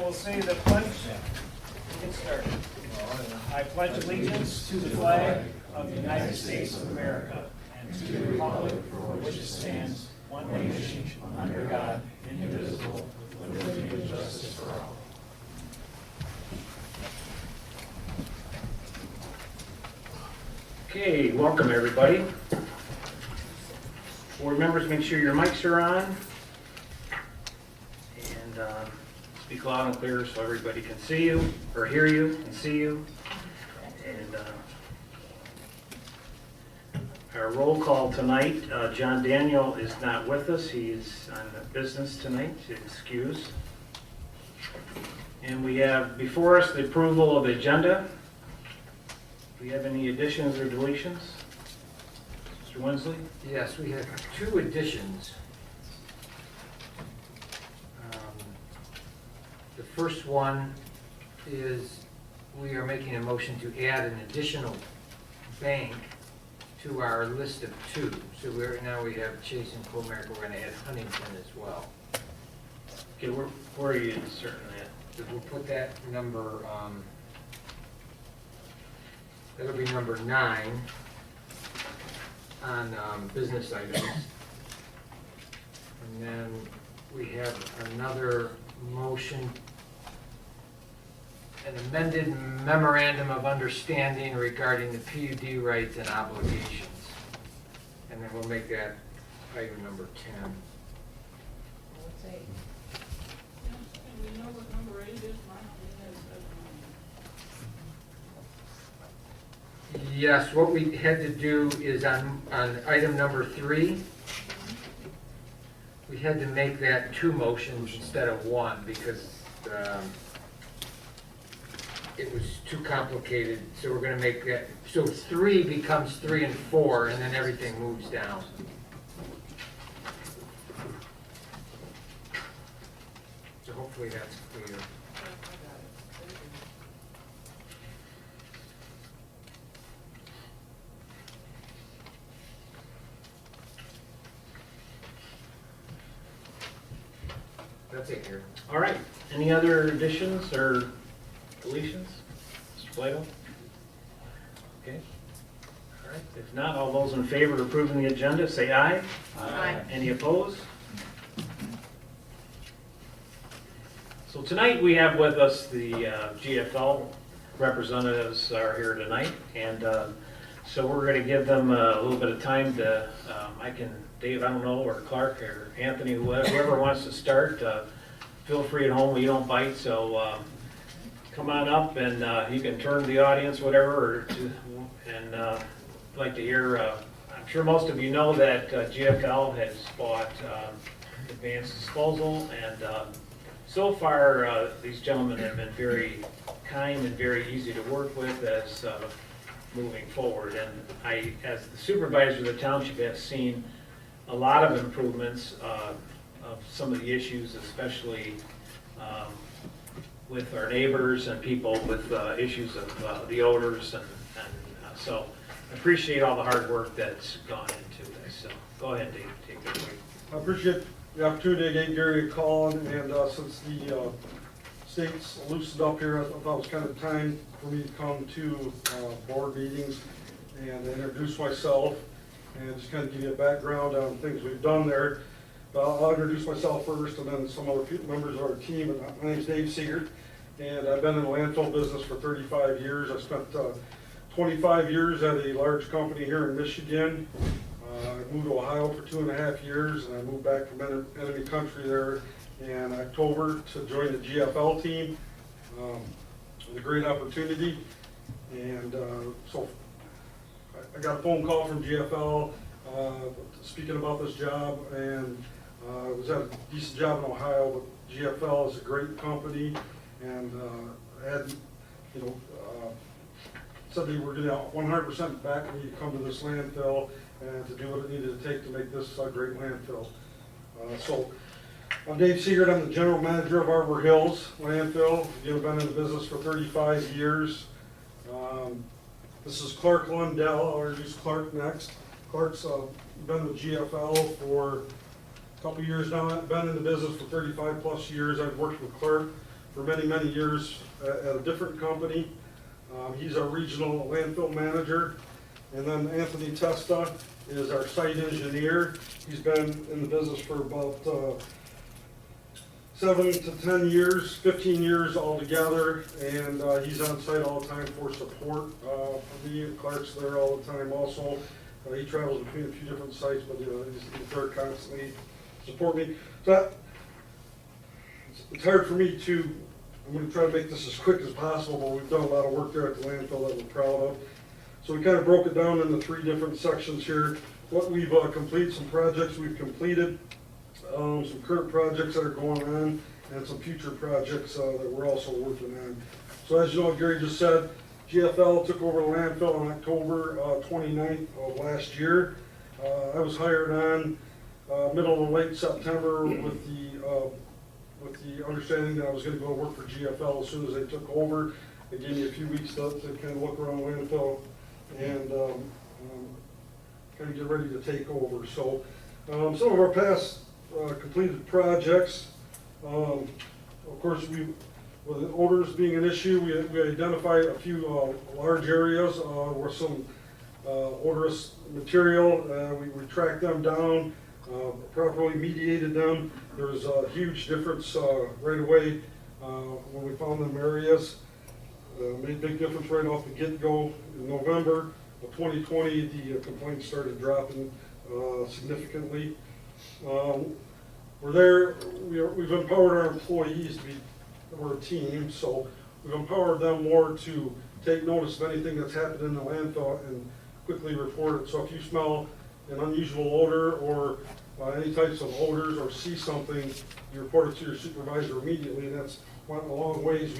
will say the pledge. Get started. I pledge allegiance to the flag of the United States of America and to the republic for which it stands, one nation, under God, indivisible, with liberty and justice for all. Okay, welcome everybody. Board members, make sure your mics are on. And speak loud and clear so everybody can see you, or hear you and see you. And our roll call tonight, John Daniel is not with us. He is on business tonight, excused. And we have before us the approval of the agenda. Do we have any additions or deletions? Mr. Winsley? Yes, we have two additions. The first one is we are making a motion to add an additional bank to our list of two. So now we have Chase and Comerica. We're going to add Huntington as well. Okay, where are you inserting that? So we'll put that number, that'll be number 9 on business items. And then we have another motion, an amended memorandum of understanding regarding the PUD rights and obligations. And then we'll make that item number 10. What's 8? And we know what number 8 is, Yes, what we had to do is on item number 3, we had to make that 2 motions instead of 1 because it was too complicated. So we're going to make that, so 3 becomes 3 and 4, and then everything moves down. So hopefully that's clear. That's it here. All right, any other additions or deletions? Mr. Plato? Okay. All right, if not, all those in favor of approving the agenda, say aye. Aye. Any opposed? So tonight we have with us the GFL representatives are here tonight, and so we're going to give them a little bit of time to, Dave, I don't know, or Clark, or Anthony, whoever wants to start, feel free at home, we don't bite, so come on up and you can turn to the audience, whatever, and I'd like to hear, I'm sure most of you know that GFL has bought Advanced Disposal, and so far these gentlemen have been very kind and very easy to work with as moving forward, and I, as the supervisor of the township, have seen a lot of improvements of some of the issues, especially with our neighbors and people with issues of the odors, and so I appreciate all the hard work that's gone into this. So go ahead, Dave, take it away. I appreciate the opportunity to give Gary a call, and since the state's loosened up here, I thought it was kind of time for me to come to board meetings and introduce myself and just kind of give you a background on things we've done there. But I'll introduce myself first, and then some other members of our team. My name's Dave Seegert, and I've been in the landfill business for 35 years. I spent 25 years at a large company here in Michigan. I moved to Ohio for 2.5 years, and I moved back from enemy country there in October to join the GFL team. It was a great opportunity, and so I got a phone call from GFL speaking about this job, and I was at a decent job in Ohio, but GFL is a great company, and had, said they were going to 100% back me to come to this landfill and to do what it needed to take to make this a great landfill. So I'm Dave Seegert. I'm the general manager of Arbor Hills Landfill. I've been in the business for 35 years. This is Clark Lundell. I'll introduce Clark next. Clark's been with GFL for a couple years now. I've been in the business for 35 plus years. I've worked with Clark for many, many years at a different company. He's our regional landfill manager. And then Anthony Testa is our site engineer. He's been in the business for about 7 to 10 years, 15 years altogether, and he's on site all the time for support. For me, Clark's there all the time also. He travels between a few different sites, but he's there constantly support me. So it's hard for me to, I'm going to try to make this as quick as possible, but we've done a lot of work there at the landfill that we're proud of. So we kind of broke it down into 3 different sections here. What we've completed, some projects we've completed, some current projects that are going on, and some future projects that we're also working on. So as you know, Gary just said, GFL took over the landfill on October 29th of last year. I was hired on middle to late September with the understanding that I was going to go work for GFL as soon as they took over. They gave me a few weeks to kind of look around the landfill and kind of get ready to take over. So some of our past completed projects, of course, with the odors being an issue, we identified a few large areas where some odorous material, we tracked them down, properly mediated them. There was a huge difference right away when we found them areas. Made a big difference right off the get-go. In November of 2020, the complaints started dropping significantly. We're there, we've empowered our employees to be, we're a team, so we've empowered them more to take notice of anything that's happened in the landfill and quickly report it. So if you smell an unusual odor or any types of odors or see something, you report it to your supervisor immediately, and that's went a long ways.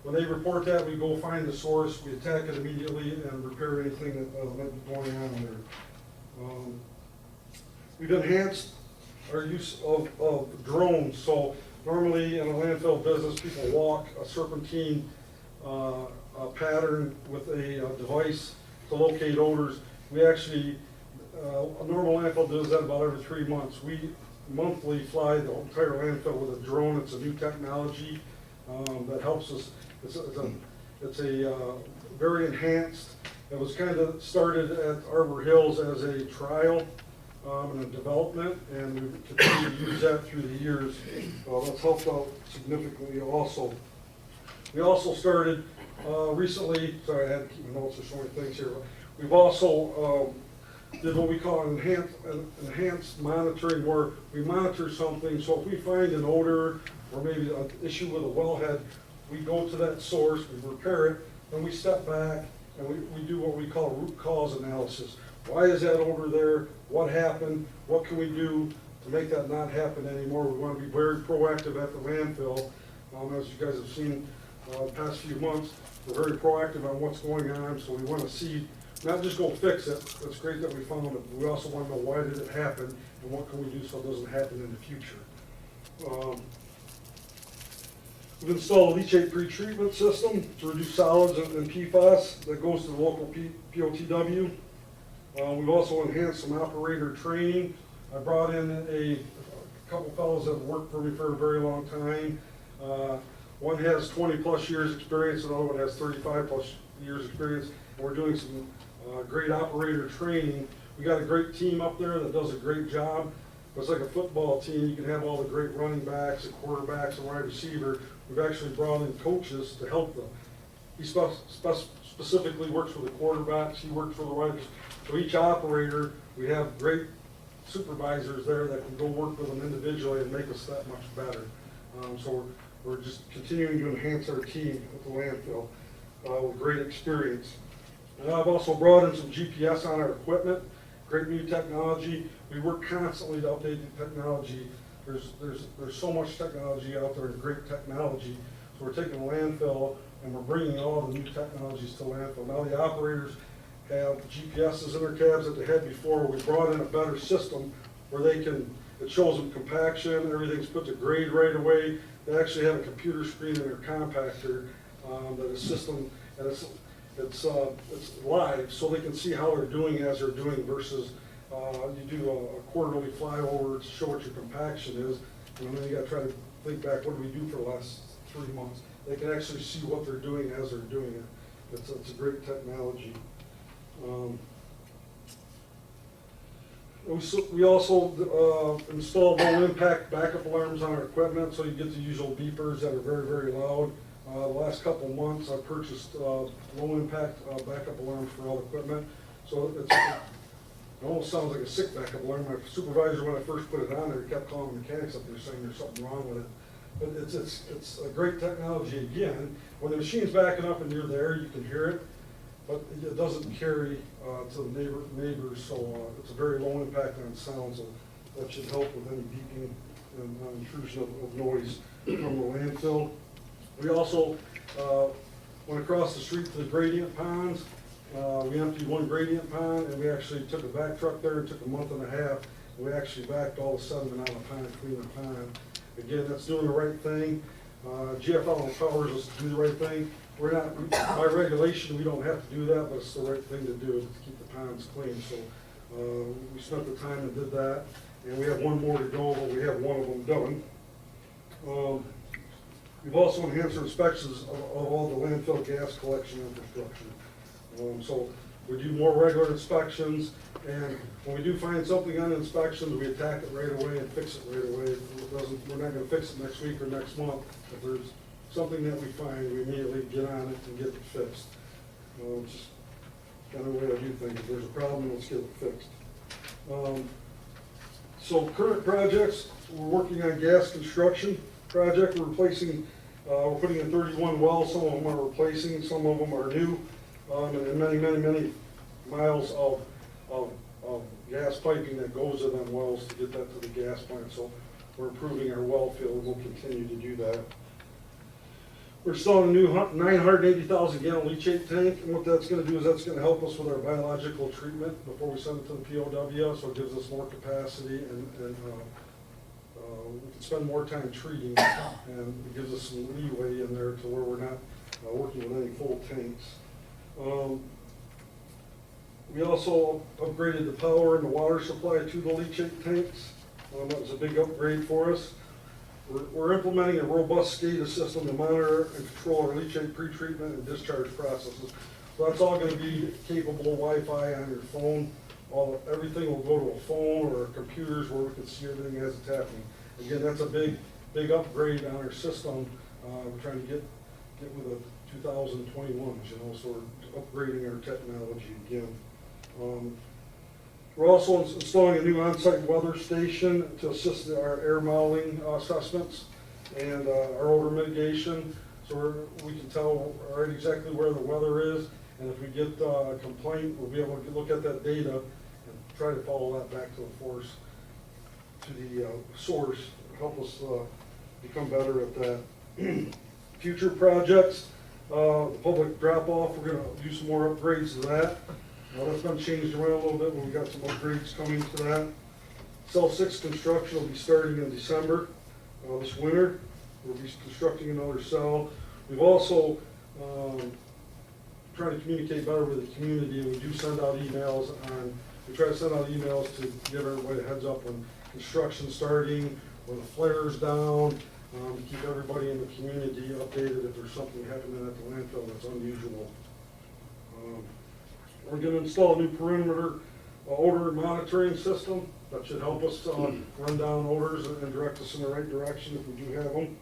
When they report that, we go find the source, we attack it immediately and repair anything that might be going on there. We've enhanced our use of drones. So normally in a landfill business, people walk a serpentine pattern with a device to locate odors. We actually, a normal landfill does that about every 3 months. We monthly fly the entire landfill with a drone. It's a new technology that helps us. It's a very enhanced. It was kind of started at Arbor Hills as a trial and a development, and we continue to use that through the years. That's helped out significantly also. We also started recently, sorry I had to keep my notes, there's so many things here, but we've also did what we call enhanced monitoring, where we monitor something. So if we find an odor or maybe an issue with a wellhead, we go to that source, we repair it, then we step back and we do what we call root cause analysis. Why is that odor there? What happened? What can we do to make that not happen anymore? We want to be very proactive at the landfill. As you guys have seen the past few months, we're very proactive on what's going on, so we want to see, not just go fix it. It's great that we found it, but we also want to know why did it happen and what can we do so it doesn't happen in the future. We've installed a leachate pretreatment system to reduce solids and PFAS that goes to the local POTW. We've also enhanced some operator training. I brought in a couple fellows that have worked for me for a very long time. One has 20 plus years experience, another one has 35 plus years experience. And we're doing some great operator training. We got a great team up there that does a great job. It's like a football team. You can have all the great running backs and quarterbacks and wide receiver. We've actually brought in coaches to help them. He specifically works for the quarterbacks. He works for the wide receivers. So each operator, we have great supervisors there that can go work with them individually and make us that much better. So we're just continuing to enhance our team at the landfill with great experience. And I've also brought in some GPS on our equipment, great new technology. We work constantly to update the technology. There's so much technology out there, great technology. So we're taking the landfill and we're bringing all the new technologies to landfill. Now the operators have GPSs in their cabs that they had before. We brought in a better system where they can, it shows them compaction, everything's put to grade right away. They actually have a computer screen in their compactor that is system, and it's live, so they can see how they're doing as they're doing versus you do a quarterly flyover to show what your compaction is, and then you got to try to think back, what did we do for the last 3 months. They can actually see what they're doing as they're doing it. It's a great technology. We also install low impact backup alarms on our equipment, so you get the usual beepers that are very, very loud. The last couple of months, I purchased low impact backup alarms for all equipment. So it almost sounds like a sick backup alarm. My supervisor, when I first put it on there, kept calling mechanics up there saying there's something wrong with it. But it's a great technology. Again, when the machine's backing up and you're there, you can hear it, but it doesn't carry to the neighbors, so it's a very low impact on sound, so that should help with any beeping and intrusion of noise from the landfill. We also went across the street to the gradient ponds. We emptied one gradient pond, and we actually took a back truck there. It took a month and a half. And we actually backed all the sediment out of the pond, cleaned the pond. Again, that's doing the right thing. GFL empowers us to do the right thing. We're not, by regulation, we don't have to do that, but it's the right thing to do to keep the ponds clean. So we spent the time and did that. And we have one more to go, but we have one of them done. We've also enhanced our inspections of all the landfill gas collection infrastructure. So we do more regular inspections, and when we do find something on inspections, we attack it right away and fix it right away. We're not gonna fix it next week or next month. If there's something that we find, we immediately get on it and get it fixed. It's just kind of the way I do things. If there's a problem, let's get it fixed. So current projects, we're working on gas construction project. We're replacing, we're putting in 31 wells. Some of them are replacing, some of them are new. And many miles of gas piping that goes to them wells to get that to the gas plant. So we're improving our well field, and we'll continue to do that. We're installing a new 980,000 gallon leachate tank, and what that's going to do is that's going to help us with our biological treatment before we send it to the POW, so it gives us more capacity, and we can spend more time treating, and it gives us some leeway in there to where we're not working with any full tanks. We also upgraded the power and the water supply to the leachate tanks. That was a big upgrade for us. We're implementing a robust SCADA system to monitor and control our leachate pretreatment and discharge processes. So that's all going to be capable Wi-Fi on your phone. Everything will go to a phone or computers where we can see everything as it's happening. Again, that's a big upgrade on our system. We're trying to get with a 2021, so we're upgrading our technology again. We're also installing a new on-site weather station to assist our air modeling assessments and our odor mitigation, so we can tell right exactly where the weather is, and if we get a complaint, we'll be able to look at that data and try to follow that back to the source, help us become better at that. Future projects, the public drop-off, we're going to do some more upgrades to that. That's been changed around a little bit, but we've got some upgrades coming to that. Cell 6 construction will be starting in December this winter. We'll be constructing another cell. We've also tried to communicate better with the community, and we do send out emails we try to send out emails to give everybody a heads up when construction's starting, when the flare's down, to keep everybody in the community updated if there's something happening at the landfill that's unusual. We're going to install a new perimeter odor monitoring system that should help us run down odors and direct us in the right direction if we do have them.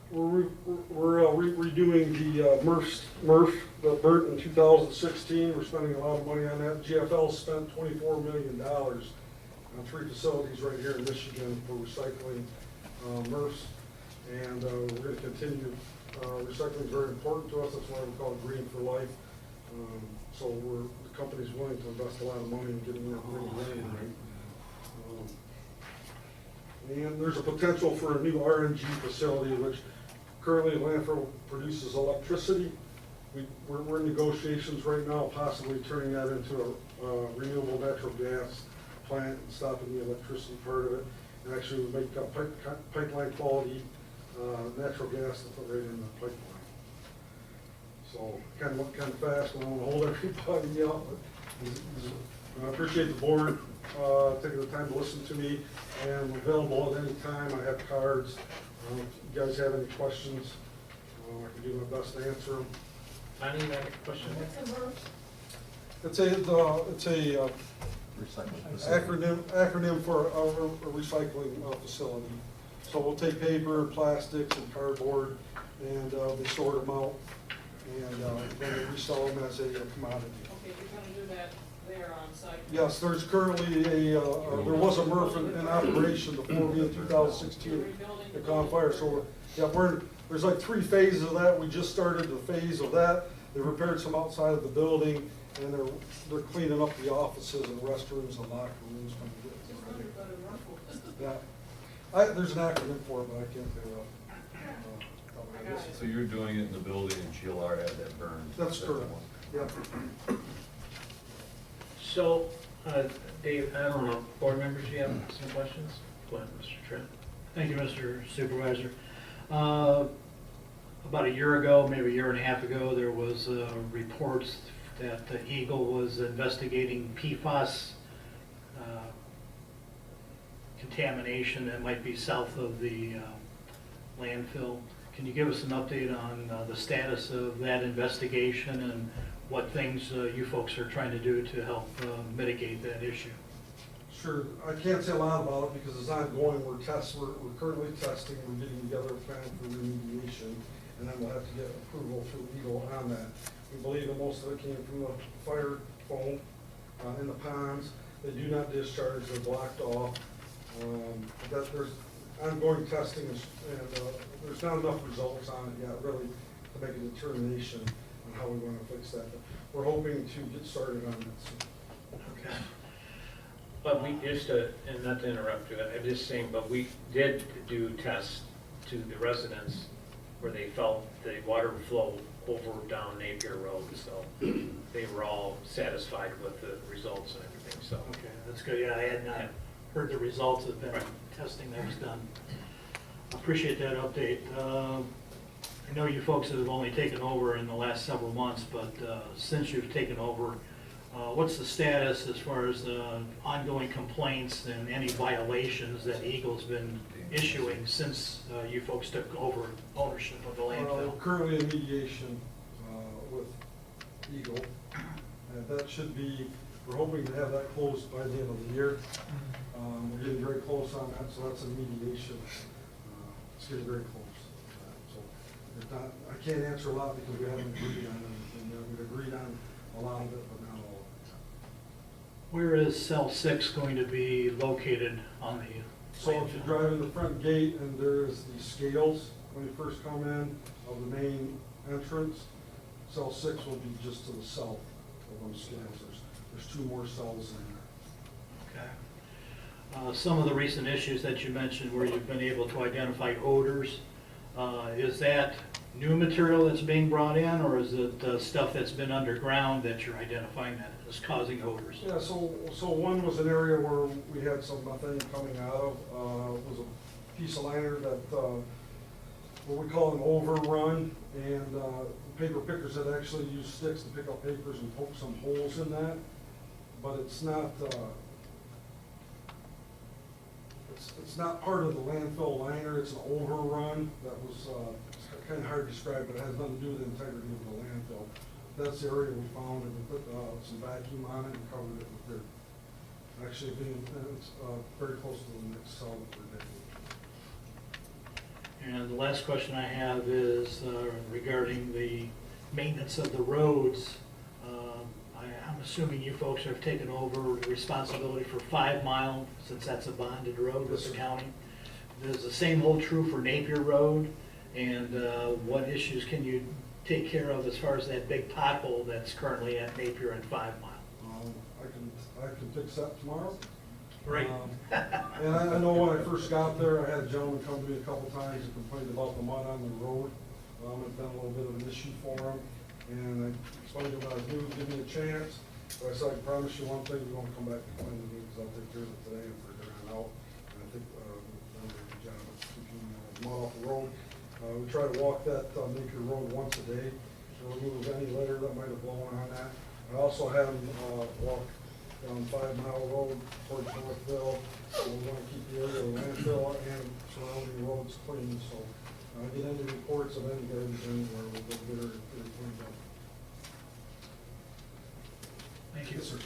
We're redoing the MRF that burnt in 2016. We're spending a lot of money on that. GFL spent $24 million on 3 facilities right here in Michigan for recycling MRFs, and we're going to continue. Recycling is very important to us. That's why we call it Green for Life. So the company's willing to invest a lot of money in getting that thing running right. And there's a potential for a new RNG facility, which currently landfill produces electricity. We're in negotiations right now, possibly turning that into a renewable natural gas plant and stopping the electricity part of it. And actually we make pipeline quality natural gas to put right in the pipeline. So kind of fast, I don't want to hold everybody up. I appreciate the board taking the time to listen to me, and I'm available at any time. I have cards If you guys have any questions, I can do my best to answer them. Connie, you have a question? What's the verse? It's a acronym for a recycling facility. So we'll take paper, plastics, and cardboard, and they sort them out, and then they resell them as a commodity. Okay, you're gonna do that there on site? Yes, there's currently there was a MRF in operation before me in 2016. It caught on fire, so there's like 3 phases of that. We just started the phase of that. They repaired some outside of the building, and they're cleaning up the offices and restrooms and locker rooms. Just wondered about a rifle. Yeah, there's an acronym for it, but I can't figure it out. I got it. So you're doing it in the building and GLR had that burned? That's correct. Yeah. So, Dave, I don't know, board members, do you have some questions? Go ahead, Mr. Trent. Thank you, Mr. Supervisor. About a year ago, maybe a year and a half ago, there was reports that the Eagle was investigating PFAS contamination that might be south of the landfill. Can you give us an update on the status of that investigation and what things you folks are trying to do to help mitigate that issue? Sure, I can't say a lot about it because it's ongoing. We're currently testing, we're getting together a plan for remediation, and then we'll have to get approval through Eagle on that. We believe that most of it came from the fire foam in the ponds. They do not discharge, they're blocked off. That there's ongoing testing and there's not enough results on it yet, really, to make a determination on how we want to fix that. But we're hoping to get started on that soon. Okay. But we just, and not to interrupt you, I'm just saying, but we did do tests to the residents where they felt the water flow over down Napier Road, so they were all satisfied with the results and everything, so. Okay, that's good. Yeah, I had not heard the results of that Right. testing that was done. Appreciate that update. I know you folks have only taken over in the last several months, but since you've taken over, what's the status as far as ongoing complaints and any violations that Eagle's been issuing since you folks took over ownership of the We're landfill? currently in mediation with Eagle, and that should be, we're hoping to have that closed by the end of the year. We're getting very close on that, so that's a mediation. It's getting very close. So if not, I can't answer a lot because we haven't agreed on anything yet. We've agreed on a lot of it, but not all of it. Where is cell 6 going to be located on the So if you landfill? drive in the front gate and there's the scales when you first come in of the main entrance, cell 6 will be just to the south of those scales. There's 2 more cells in there. Okay. Some of the recent issues that you mentioned where you've been able to identify odors, is that new material that's being brought in, or is it stuff that's been underground that you're identifying that is causing odors? Yeah, so one was an area where we had some methane coming out of, was a piece of liner that, what we call an overrun, and paper pickers had actually used sticks to pick up papers and poke some holes in that, but it's not, it's not part of the landfill liner, it's an overrun that was, it's kind of hard to describe, but it has nothing to do with the integrity of the landfill. That's the area we found, and we put some vacuum on it and covered it with dirt. Actually, it's very close to the next cell that we're digging. And the last question I have is regarding the maintenance of the roads. I'm assuming you folks have taken over responsibility for 5 Mile, since that's a bonded road with the county. Does the same hold true for Napier Road? And what issues can you take care of as far as that big pothole that's currently at Napier and 5 Mile? I can fix that tomorrow. Great. And I know when I first got there, I had a gentleman come to me a couple times and complained about the mud on the road. It's been a little bit of an issue for him, and I explained to him what I was doing, give me a chance. But I said, I can promise you one thing, you won't come back and complain to me, because I'll take care of it today and figure it out. And I think, done a good job of keeping mud off the road. We try to walk that Napier Road once a day to remove any litter that might have blown on that. I also had him walk down 5 Mile Road towards Northville. So we want to keep the area of the landfill and surrounding roads clean, so get any reports of any garbage anywhere, we'll get it cleaned up. Thank you. Yes, sir.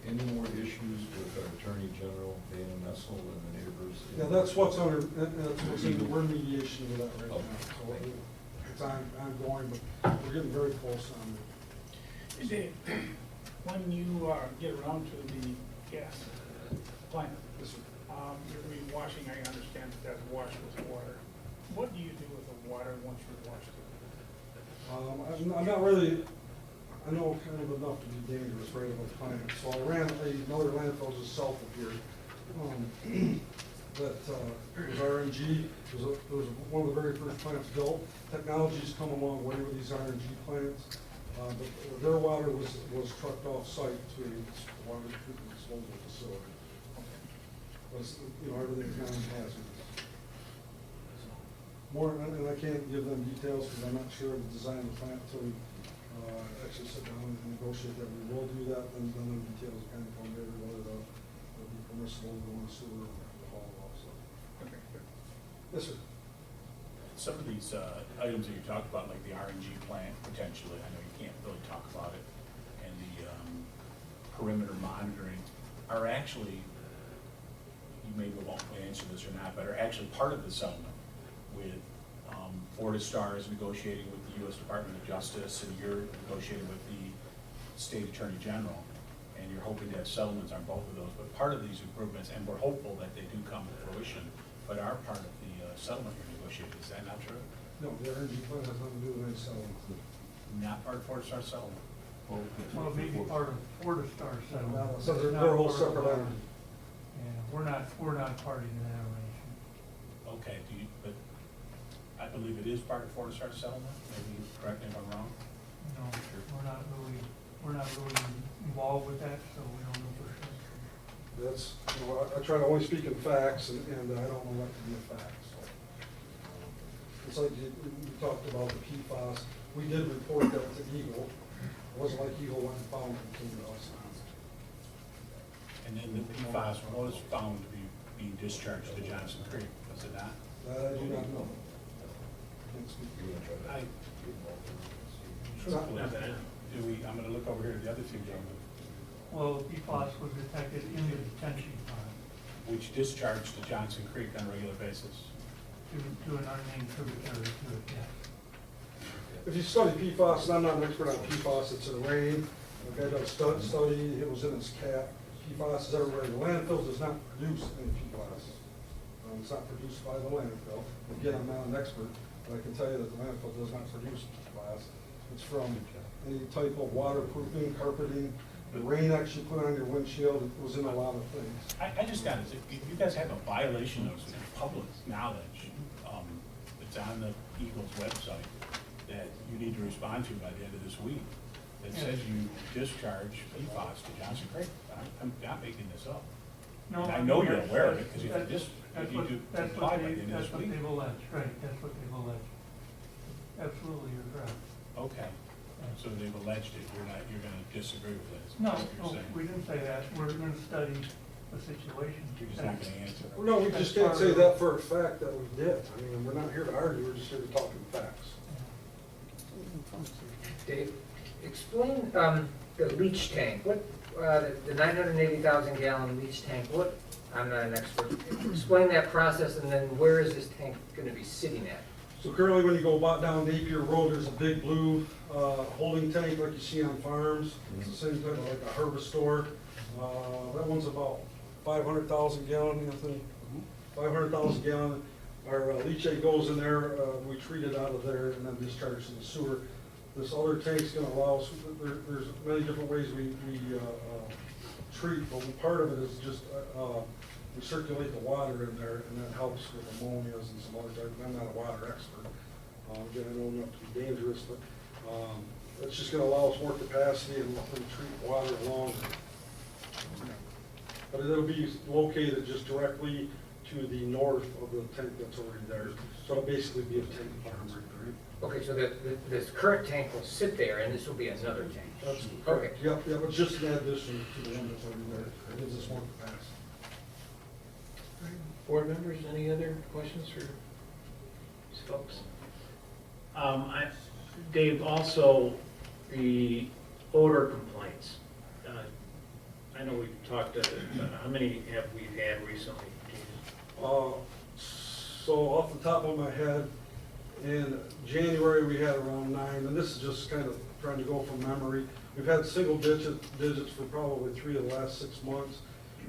Any more issues with our Attorney General, Dana Messel, and the neighbors? Yeah, that's what's in, we're in mediation with that right now, so it's ongoing, but we're getting very close on it. Dave, when you get around to the gas plant, Yes, sir. you're going to be washing, I understand that that's washed with water. What do you do with the water once you've washed it? I'm not really, I know kind of enough to be dangerous right about the plant, so I ran another landfill just south of here. That was RNG, it was one of the very first plants built. Technology's come a long way with these RNG plants, but their water was trucked off-site to a water treatment disposal facility. But it's, everything's non-hazardous. More, and I can't give them details because I'm not sure of the design of the plant until we actually sit down and negotiate that. We will do that, then the details kind of come later, whether it'll be permissible to go in the sewer or the hall also. Okay, good. Yes, sir. Some of these items that you talked about, like the RNG plant, potentially, I know you can't really talk about it, and the perimeter monitoring are actually, you maybe won't answer this or not, but are actually part of the settlement with Fortistar is negotiating with the U.S. Department of Justice, and you're negotiating with the State Attorney General, and you're hoping to have settlements on both of those. But part of these improvements, and we're hopeful that they do come to fruition, but are part of the settlement you're negotiating. Is that not true? No, the RNG plant has nothing to do with any settlement. Not part of Fortistar settlement? Well, Well, maybe part of Fortistar settlement. So they're Not a whole part of separate ours. entity. Yeah, we're not party to that arrangement. Okay, but I believe it is part of Fortistar settlement, maybe correct me if I'm wrong? No, we're not really involved with that, so we don't know for sure. That's, I try to only speak in facts, and I don't know what to be a fact, so. It's like you talked about the PFAS, we did report that to Eagle. It wasn't like Eagle went and found it and came to us. And then the PFAS was found to be being discharged to Johnson Creek, was it not? That I do not know. I can't speak to that. I, truthfully, I'm gonna look over here at the other two gentlemen, Well, PFAS was detected in the detention pond which discharged to Johnson Creek on a regular basis. to an unnamed tributary to it, yes. If you study PFAS, and I'm not an expert on PFAS, it's in rain, okay, I study, it was in its cap. PFAS is everywhere, the landfill does not produce any PFAS. It's not produced by the landfill. Again, I'm not an expert, but I can tell you that the landfill does not produce PFAS. It's from any type of waterproofing, carpeting, the rain X you put on your windshield, it was in a lot of things. I just got it, if you guys have a violation notice, public knowledge, it's on the Eagles website, that you need to respond to by the end of this week, that says you discharge PFAS to Johnson Creek. I'm not making this up. No, And I know you're that's- aware of it, because if that's- you just, that's if you what- do that's comply what by they- the end of That's this what week. they've alleged, right, that's what they've alleged. Absolutely, you're correct. Okay, so they've alleged it, you're gonna disagree with it, is No, what you're no, saying. we didn't say that, we're gonna study the situation. You're just not gonna answer. No, we just can't say that for a fact that we did. I mean, we're not here to argue, we're just here to talk in facts. Dave, explain the leach tank, what, the 980,000 gallon leach tank, what, I'm not an expert, explain that process, and then where is this tank gonna be sitting at? So currently, when you go about down Napier Road, there's a big blue holding tank like you see on farms. It's the same type of like a Herbistor. That one's about 500,000 gallon, Anthony. 500,000 gallon. Our leachate goes in there, we treat it out of there and then discharge to the sewer. This other tank's gonna allow us, there's many different ways we treat, but part of it is just we circulate the water in there, and that helps with ammonias and some other type. I'm not a water expert. Again, I know enough to be dangerous, but it's just gonna allow us more capacity and treat water longer. But it'll be located just directly to the north of the tank that's already there. So it'll basically be a tank farm right there. Okay, so this current tank will sit there, and this will be another tank? That's correct. Yep, it's just an addition to the one that's already there. It gives us more capacity. Board members, any other questions for these folks? Dave, also, the odor complaints. I know we've talked, how many have we had recently? So off the top of my head, in January, we had around 9, and this is just kind of trying to go from memory. We've had single digits for probably 3 of the last 6 months.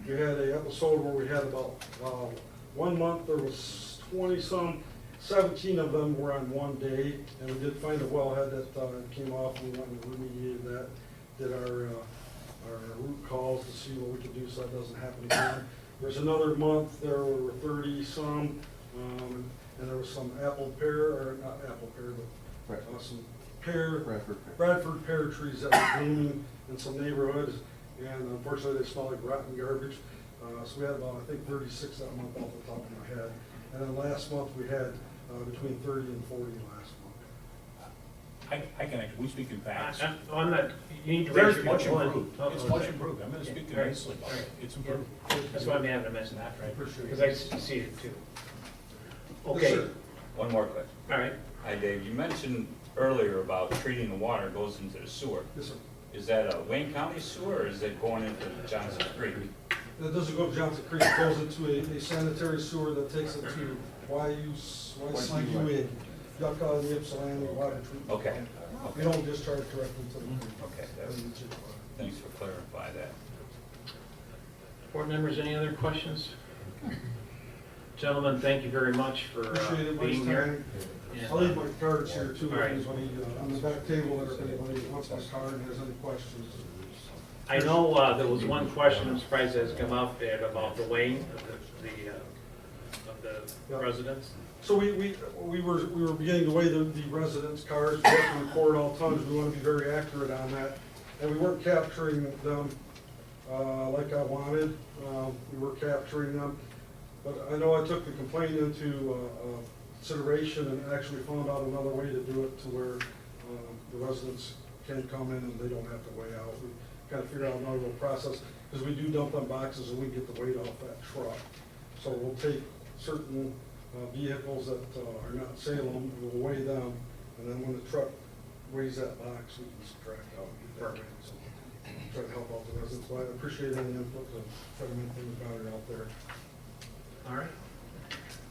We had an episode where we had about 1 month, there was 20-some, 17 of them were on one day, and we did find a wellhead that came off, and we went and remediated that, did our root calls to see what we could do so that doesn't happen again. There's another month, there were 30-some, and there was some some Bradford pear trees that were blooming in some neighborhoods, and unfortunately they smell like rotten garbage. So we had about, I think, 36 that month off the top of my head. And then last month we had between 30 and 40 last month. I can actually, we speak in facts. I'm not, you need to raise Very your much one. improved. Oh, It's okay. much improved. I'm gonna speak Right. nicely about it. It's improved. That's why I'm having to mention that, right? Appreciate it. Because I see it too. Yes, Okay, sir. One more question. all right. Hi, Dave. You mentioned earlier about treating the water goes into the sewer. Yes, sir. Is that a Wayne County sewer, or is it going into Johnson Creek? It doesn't go to Johnson Creek, it goes into a sanitary sewer that takes it to YCUA, Yucca, and Ypsilanti Water Treatment. Okay. We don't discharge directly to the creek. Okay, thanks for clarifying that. Board members, any other questions? Gentlemen, thank you very much for Appreciate it, being much here. time. And, I'll leave my cards here too, All if right. anybody, on the back table, if anybody wants my card and has any questions. I know there was one question, I'm surprised that's come up, Ed, about the weighing of the residents. So we were beginning to weigh the residents' cars, we have to record all tons, we want to be very accurate on that. And we weren't capturing them like I wanted, we were capturing them. But I know I took the complaint into consideration and actually found out another way to do it to where the residents can come in and they don't have to weigh out. We kind of figured out another little process, because we do dump them boxes and we get the weight off that truck. So we'll take certain vehicles that are not Salem, we'll weigh them, and then when the truck weighs that box, we can subtract out and get that weight. So try to help out the residents. But I appreciate any input to try to make things better out there. All right.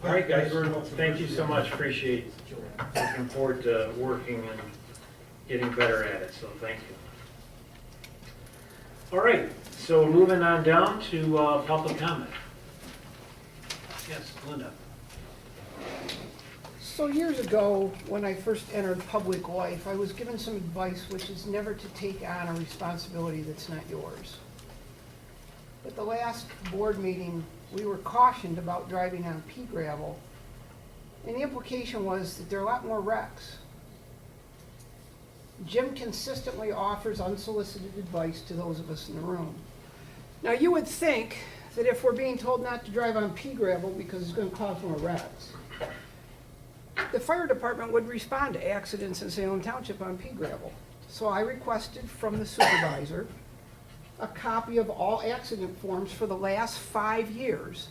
All right, guys, Very much. thank you so much, appreciate it. Looking forward to working and getting better at it, so thank you. All right, so moving on down to public comment. Yes, Linda. So years ago, when I first entered public life, I was given some advice, which is never to take on a responsibility that's not yours. At the last board meeting, we were cautioned about driving on pea gravel, and the implication was that there are a lot more wrecks. Jim consistently offers unsolicited advice to those of us in the room. Now, you would think that if we're being told not to drive on pea gravel because it's going to cause more wrecks, the fire department would respond to accidents in Salem Township on pea gravel. So I requested from the supervisor a copy of all accident forms for the last 5 years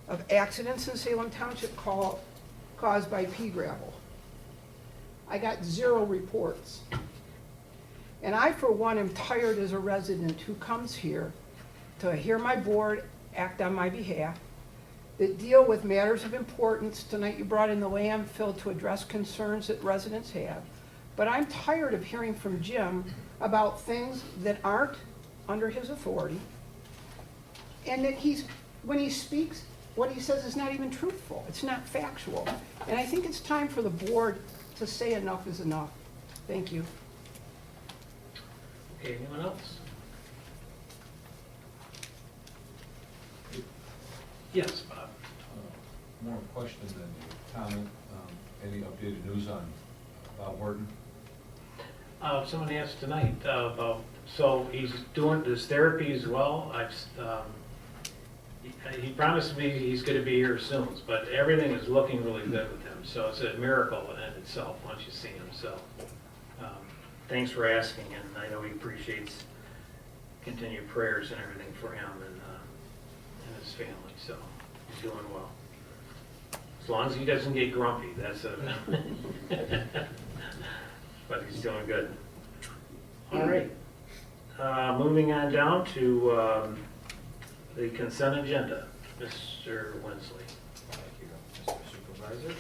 of accidents in Salem Township caused by pea gravel. I got 0 reports. And I, for one, am tired as a resident who comes here to hear my board act on my behalf, that deal with matters of importance. Tonight you brought in the landfill to address concerns that residents have. But I'm tired of hearing from Jim about things that aren't under his authority, and that when he speaks, what he says is not even truthful. It's not factual. And I think it's time for the board to say enough is enough. Thank you. Okay, anyone else? Yes, Bob. More question than a comment. Any updated news on about Horton? Someone asked tonight about, so he's doing this therapy as well. he promised me he's gonna be here soon, but everything is looking really good with him, so it's a miracle in itself, once you see him, so. Thanks for asking, and I know he appreciates continued prayers and everything for him and his family, so he's doing well. As long as he doesn't get grumpy, that's a, but he's doing good. All right, moving on down to the consent agenda, Mr. Winsley. Thank you, Mr. Supervisor.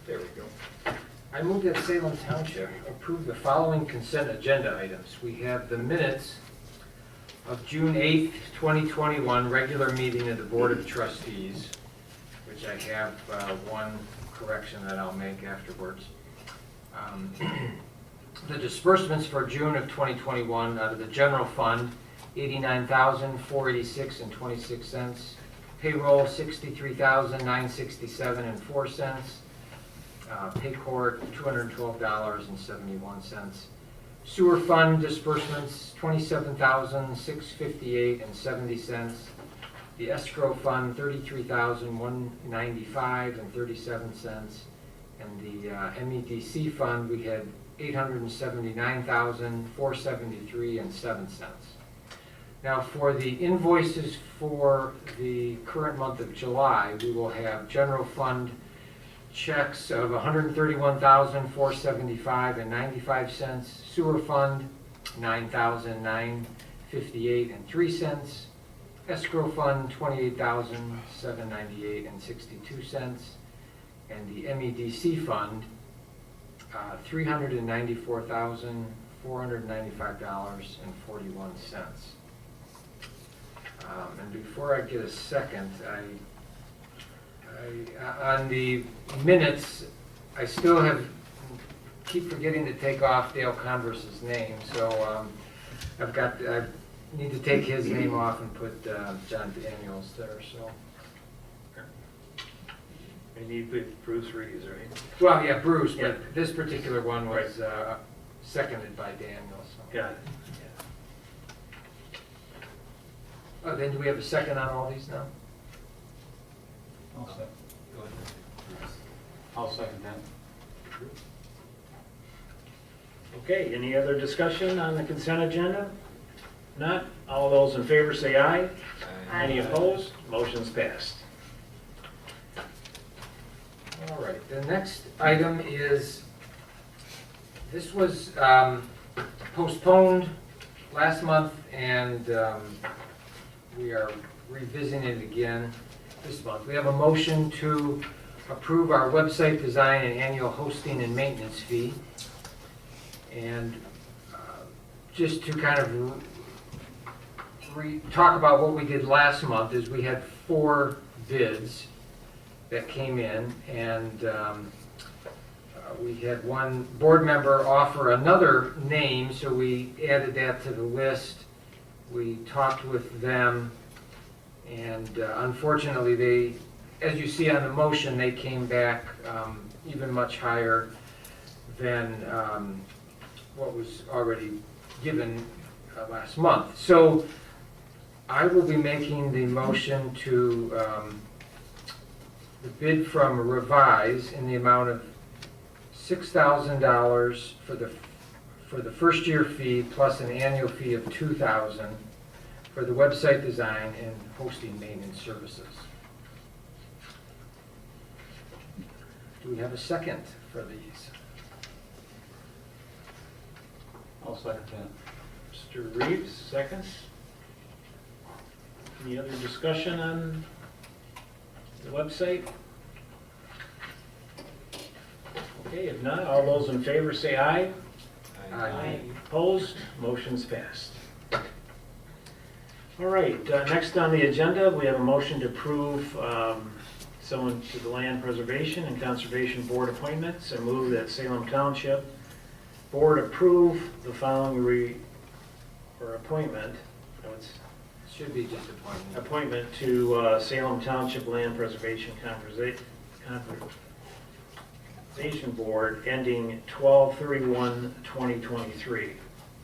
There we go. I move that Salem Township approve the following consent agenda items. We have the minutes of June 8th, 2021, regular meeting of the Board of Trustees, which I have one correction that I'll make afterwards. The disbursements for June of 2021 out of the general fund, $89,486.26. Payroll, $63,967.04. Pay court, $212.71. Sewer fund disbursements, $27,658.70. The escrow fund, $33,195.37. And the MEDC fund, we had $879,473.07. Now, for the invoices for the current month of July, we will have general fund checks of $131,475.95, sewer fund $9,958.03, escrow fund $28,798.62, and the MEDC fund $394,495.41. And before I get a second, on the minutes, I still keep forgetting to take off Dale Converse's name, so I need to take his name off and put John Daniels there, so. You need with Bruce Reeves, right? Well, yeah, Bruce, but Yeah. this particular one was seconded by Daniels. So. Got it. Oh, then do we have a second on all these now? I'll second that. Okay, any other discussion on the consent agenda? Not? All those in favor say aye. Any opposed? Motion's passed. All right, the next item is, this was postponed last month, and we are revisiting it again this month. We have a motion to approve our website design and annual hosting and maintenance fee. And just to kind of talk about what we did last month, is we had 4 bids that came in, and we had one board member offer another name, so we added that to the list. We talked with them, and unfortunately they, as you see on the motion, they came back even much higher than what was already given last month. So I will be making the motion to the bid from Revise in the amount of $6,000 for the first year fee plus an annual fee of $2,000 for the website design and hosting maintenance services. Do we have a second for these? I'll second that. Mr. Reeves, seconds. Any other discussion on the website? Okay, if not, all those in favor say aye. Aye. Opposed? Motion's passed. All right, next on the agenda, we have a motion to approve someone to the Land Preservation and Conservation Board appointments. I move that Salem Township Board approve the following appointment. Oh, it's Should be just appointment. to Salem Township Land Preservation Stabilization Board ending 12/31/2023.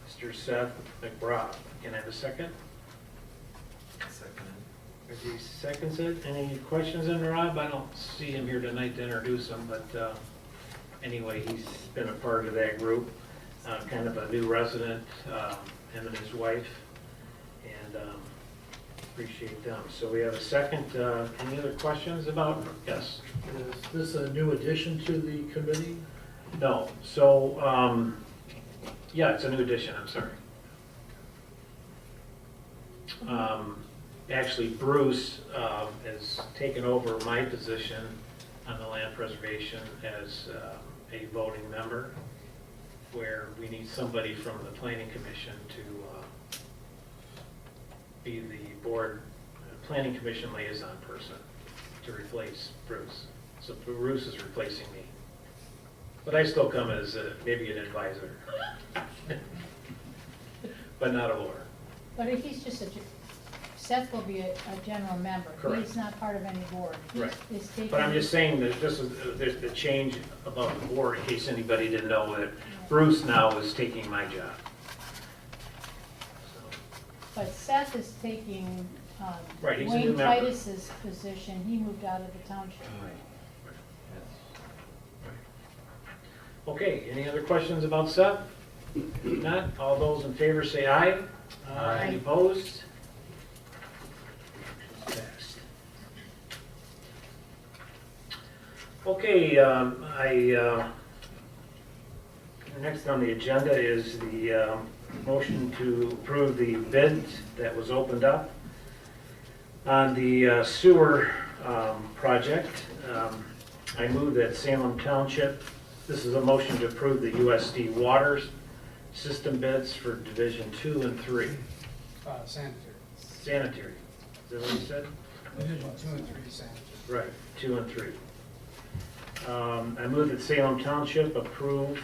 Mr. Seth McBride. Can I have a second? Second. Reggie seconds it. Any questions in Rob? I don't see him here tonight to introduce him, but anyway, he's been a part of that group. Kind of a new resident, him and his wife, and appreciate them. So we have a second. Any other questions about? Yes. Is this a new addition to the committee? No. So, yeah, it's a new addition. I'm sorry. Actually, Bruce has taken over my position on the land preservation as a voting member, where we need somebody from the planning commission to be the board, planning commission liaison person to replace Bruce. So Bruce is replacing me. But I still come as maybe an advisor, but not a lawyer. But if he's just Seth will be a general member. Correct. He's not part of any board. Right. He's taking. But I'm just saying that this is, there's the change about the board, in case anybody didn't know that Bruce now is taking my job. So, But Seth is taking Right, he's a new Wayne member. Titus's position. He moved out of the township. Okay, any other questions about Seth? Not, all those in favor say aye. Aye. Any opposed? Passed. Okay, next on the agenda is the motion to approve the bid that was opened up on the sewer project. I move that Salem Township, this is a motion to approve the USD water system bids for Division 2 and 3. Sanitary. Sanitary, is that what you said? Division 2 and 3 sanitary. Right, 2 and 3. I move that Salem Township approve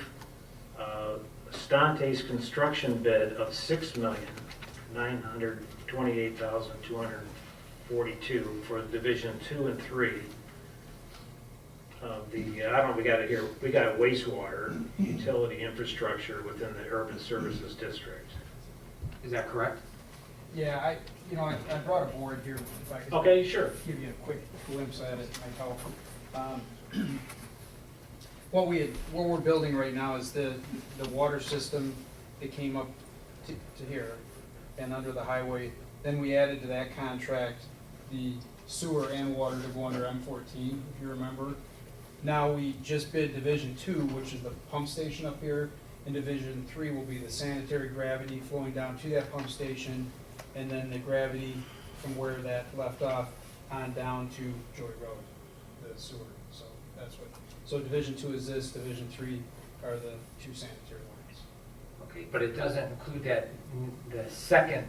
Estante's construction bid of $6,928,242 for Division 2 and 3 of the, I don't know, we got it here, we got wastewater utility infrastructure within the urban services district. Is that correct? Yeah, I brought a board here, if I could. Okay, sure. Give you a quick glimpse at it, might help. What we're building right now is the water system that came up to here and under the highway. Then we added to that contract the sewer and water to go under M14, if you remember. Now we just bid Division 2, which is the pump station up here, and Division 3 will be the sanitary gravity flowing down to that pump station, and then the gravity from where that left off on down to Joy Road, the sewer. So that's what. So Division 2 is this, Division 3 are the 2 sanitary lines. Okay, but it doesn't include the second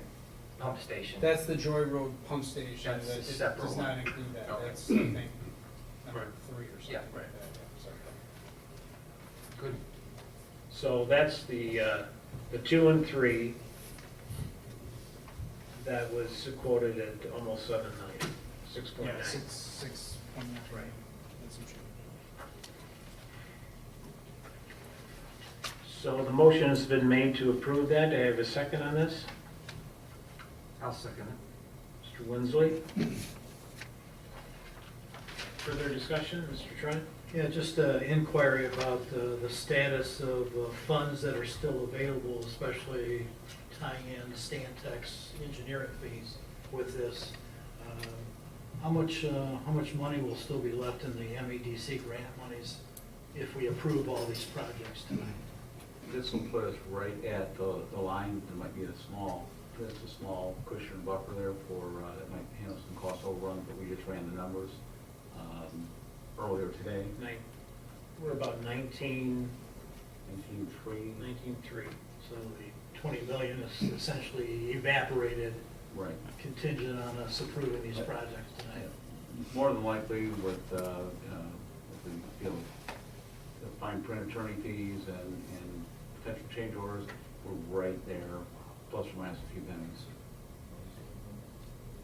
pump station. That's the Joy Road pump station. That's a It separate does one. not include that. Okay. That's, I think, number Right. 3 or something Yeah. like that. Yeah, sorry. Good. So that's the 2 and 3 that was quoted at almost 7 million, 6.9. Yeah, 6.9. Right. That's some change. So the motion has been made to approve that. Do I have a second on this? I'll second it. Mr. Winsley? Further discussion, Mr. Trent? Yeah, just an inquiry about the status of funds that are still available, especially tying in Stantec's engineering fees with this. How much money will still be left in the MEDC grant monies if we approve all these projects tonight? This will put us right at the line. There might be a small cushion buffer there for, that might handle some cost overrun, but we just ran the numbers earlier today. We're about 19.3. 19.3. So the 20 million is essentially evaporated, Right. contingent on us approving these projects tonight. More than likely with the fine print attorney fees and potential change orders, we're right there, plus or minus a few pennies.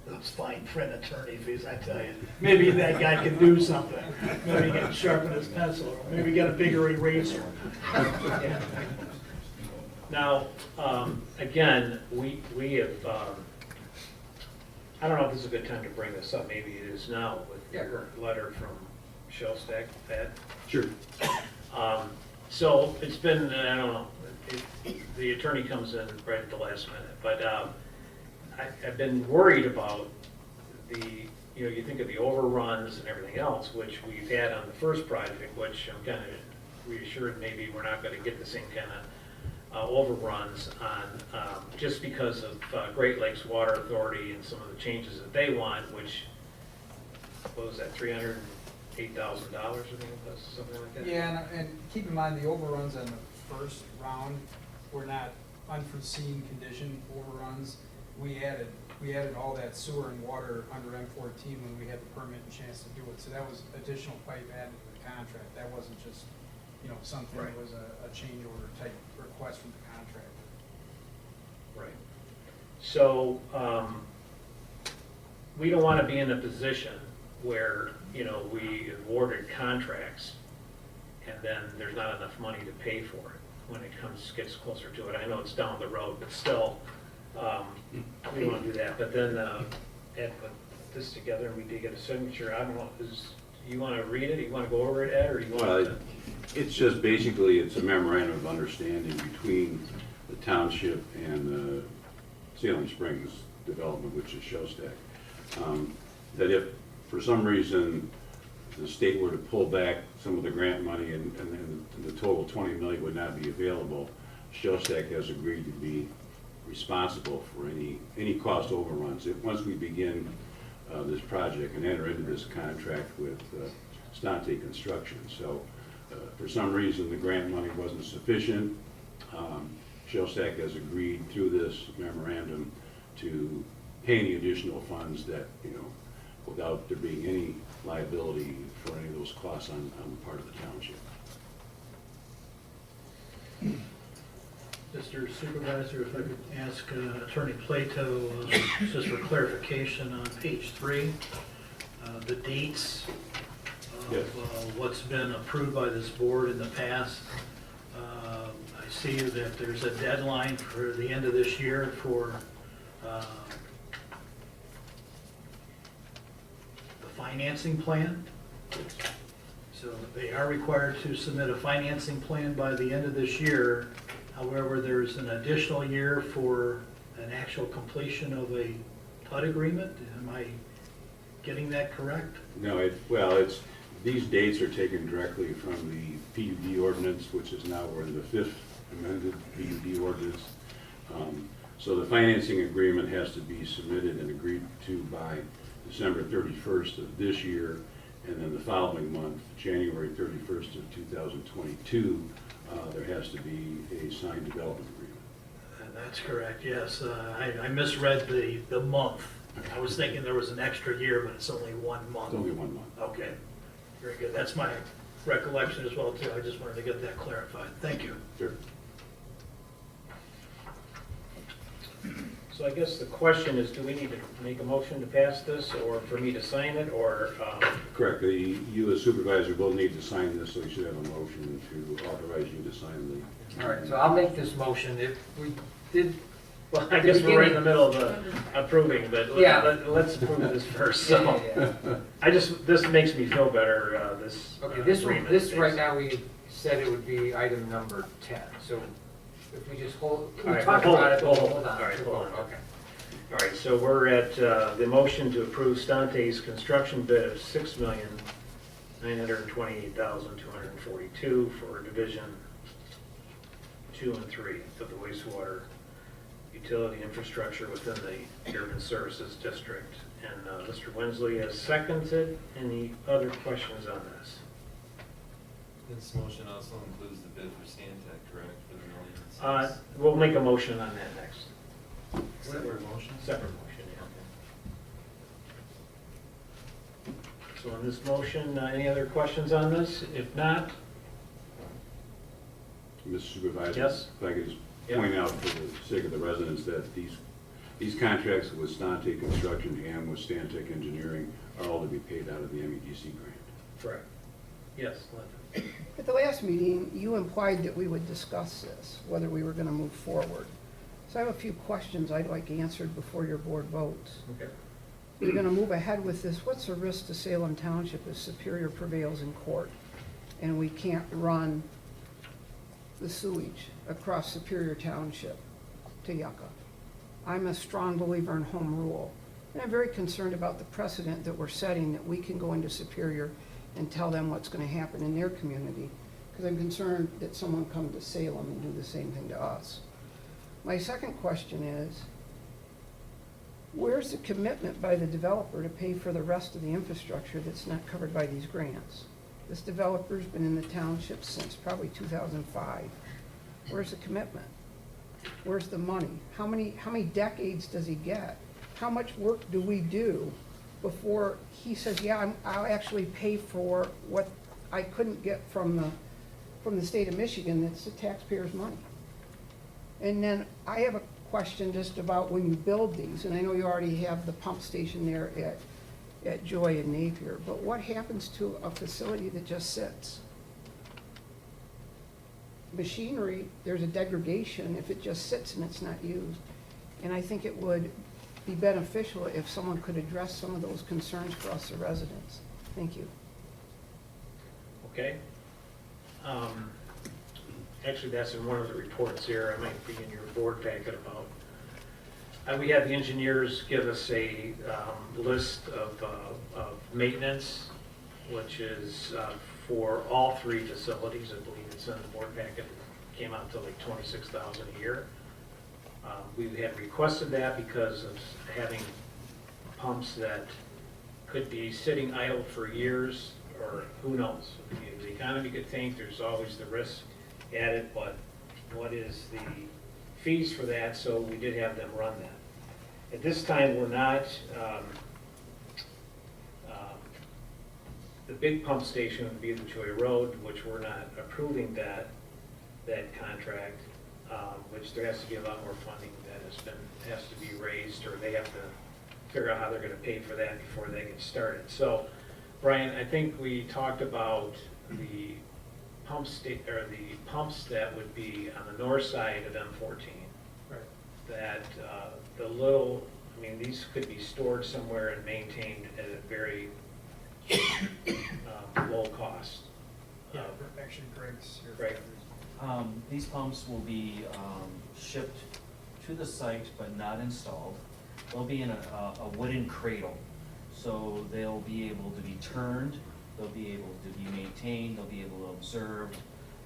those fine print attorney fees, I tell you. Maybe that guy can do something. Maybe he can sharpen his pencil, or maybe get a bigger eraser. Yeah. Now, again, we have, I don't know if this is a good time to bring this up, maybe it is now, with your letter from Shellstack, Pat. Sure. So it's been, I don't know, the attorney comes in right at the last minute, but I've been worried about you think of the overruns and everything else, which we've had on the first project, which I'm kind of reassured maybe we're not going to get the same kind of overruns on, just because of Great Lakes Water Authority and some of the changes that they want, which, what was that, $308,000, I think it was, something like that? Yeah, and keep in mind, the overruns on the first round were not unforeseen condition overruns. We added all that sewer and water under M14 when we had the permit and chance to do it. So that was additional pipe added to the contract. That wasn't just, something that was a change order type request from the contractor. Right. So, we don't want to be in a position where, we awarded contracts and then there's not enough money to pay for it when it gets closer to it. I know it's down the road, but still, we don't want to do that. But then, Ed put this together and we did get a signature. I don't know, you want to read it? You want to go over it, Ed, or you want to? It's just basically, it's a memorandum of understanding between the township and Salem Springs development, which is Shellstack. That if for some reason the state were to pull back some of the grant money and the total 20 million would not be available, Shellstack has agreed to be responsible for any cost overruns. Once we begin this project and enter into this contract with Stante Construction. So for some reason the grant money wasn't sufficient, Shellstack has agreed through this memorandum to pay any additional funds that, without there being any liability for any of those costs on the part of the township. Mr. Supervisor, if I could ask Attorney Plato, just for clarification on page 3, the dates of what's been approved by this board in the past. I see that there's a deadline for the end of this year for the financing plan. So they are required to submit a financing plan by the end of this year. However, there's an additional year for an actual completion of a PUD agreement. Am I getting that correct? No, these dates are taken directly from the PUD ordinance, which is now we're in the 5th amended PUD ordinance. So the financing agreement has to be submitted and agreed to by December 31st of this year, and then the following month, January 31st of 2022, there has to be a signed development agreement. That's correct, yes. I misread the month. I was thinking there was an extra year, but it's only 1 month. It's only 1 month. Okay, very good. That's my recollection as well, too. I just wanted to get that clarified. Thank you. Sure. So I guess the question is, do we need to make a motion to pass this, or for me to sign it, or? Correct. You as supervisor will need to sign this, so you should have a motion to authorize you to sign the. All right, so I'll make this motion. If we did, Well, I guess we're right in the middle of approving, but let's approve this first, so. Yeah. This makes me feel better, this Okay, agreement. this right now, we said it would be item number 10, so if we just hold, All right, talk hold about it, it, hold hold on. it. All right, hold on. Okay. All right, so we're at the motion to approve Stante's construction bid of $6,928,242 for Division 2 and 3 of the wastewater utility infrastructure within the Urban Services District. And Mr. Wensley has seconded. Any other questions on this? This motion also includes the bid for Stantec, correct, for the $1,000,000? We'll make a motion on that next. Separate motion? Separate motion, yeah. So on this motion, any other questions on this? If not, Mr. Supervisor? Yes? If I could just point out for the sake of the residents that these These contracts with Stantec Construction and with Stantec Engineering are all to be paid out of the MEDC grant. Correct. Yes, Linda. At the last meeting, you implied that we would discuss this, whether we were gonna move forward. So I have a few questions I'd like answered before your board votes. Okay. We're gonna move ahead with this. What's the risk to Salem Township if Superior prevails in court and we can't run the sewage across Superior Township to Yucca? I'm a strong believer in home rule, and I'm very concerned about the precedent that we're setting, that we can go into Superior and tell them what's gonna happen in their community, because I'm concerned that someone come to Salem and do the same thing to us. My second question is, where's the commitment by the developer to pay for the rest of the infrastructure that's not covered by these grants? This developer's been in the township since probably 2005. Where's the commitment? Where's the money? How many decades does he get? How much work do we do before he says, yeah, I'll actually pay for what I couldn't get from the state of Michigan? That's the taxpayers' money. And then I have a question just about when you build these, and I know you already have the pump station there at Joy and Napier, but what happens to a facility that just sits? Machinery, there's a degradation if it just sits and it's not used. And I think it would be beneficial if someone could address some of those concerns for us, the residents. Thank you. Okay. Actually, that's in one of the reports here. I might be in your board packet about. We had the engineers give us a list of maintenance, which is for all three facilities. I believe it's in the board packet. It came out to like $26,000 a year. We had requested that because of having pumps that could be sitting idle for years, or who knows. The economy could tank. There's always the risk added, but what is the fees for that? So we did have them run that. At this time, we're not, the big pump station would be the Joy Road, which we're not approving that contract, which there has to be a lot more funding that has to be raised, or they have to figure out how they're gonna pay for that before they get started. So, Brian, I think we talked about the pumps that would be on the north side of M14. Right. That the little, I mean, these could be stored somewhere and maintained at a very low cost. Yeah, actually Greg's here. Greg. These pumps will be shipped to the site but not installed. They'll be in a wooden cradle, so they'll be able to be turned, they'll be able to be maintained, they'll be able to observe.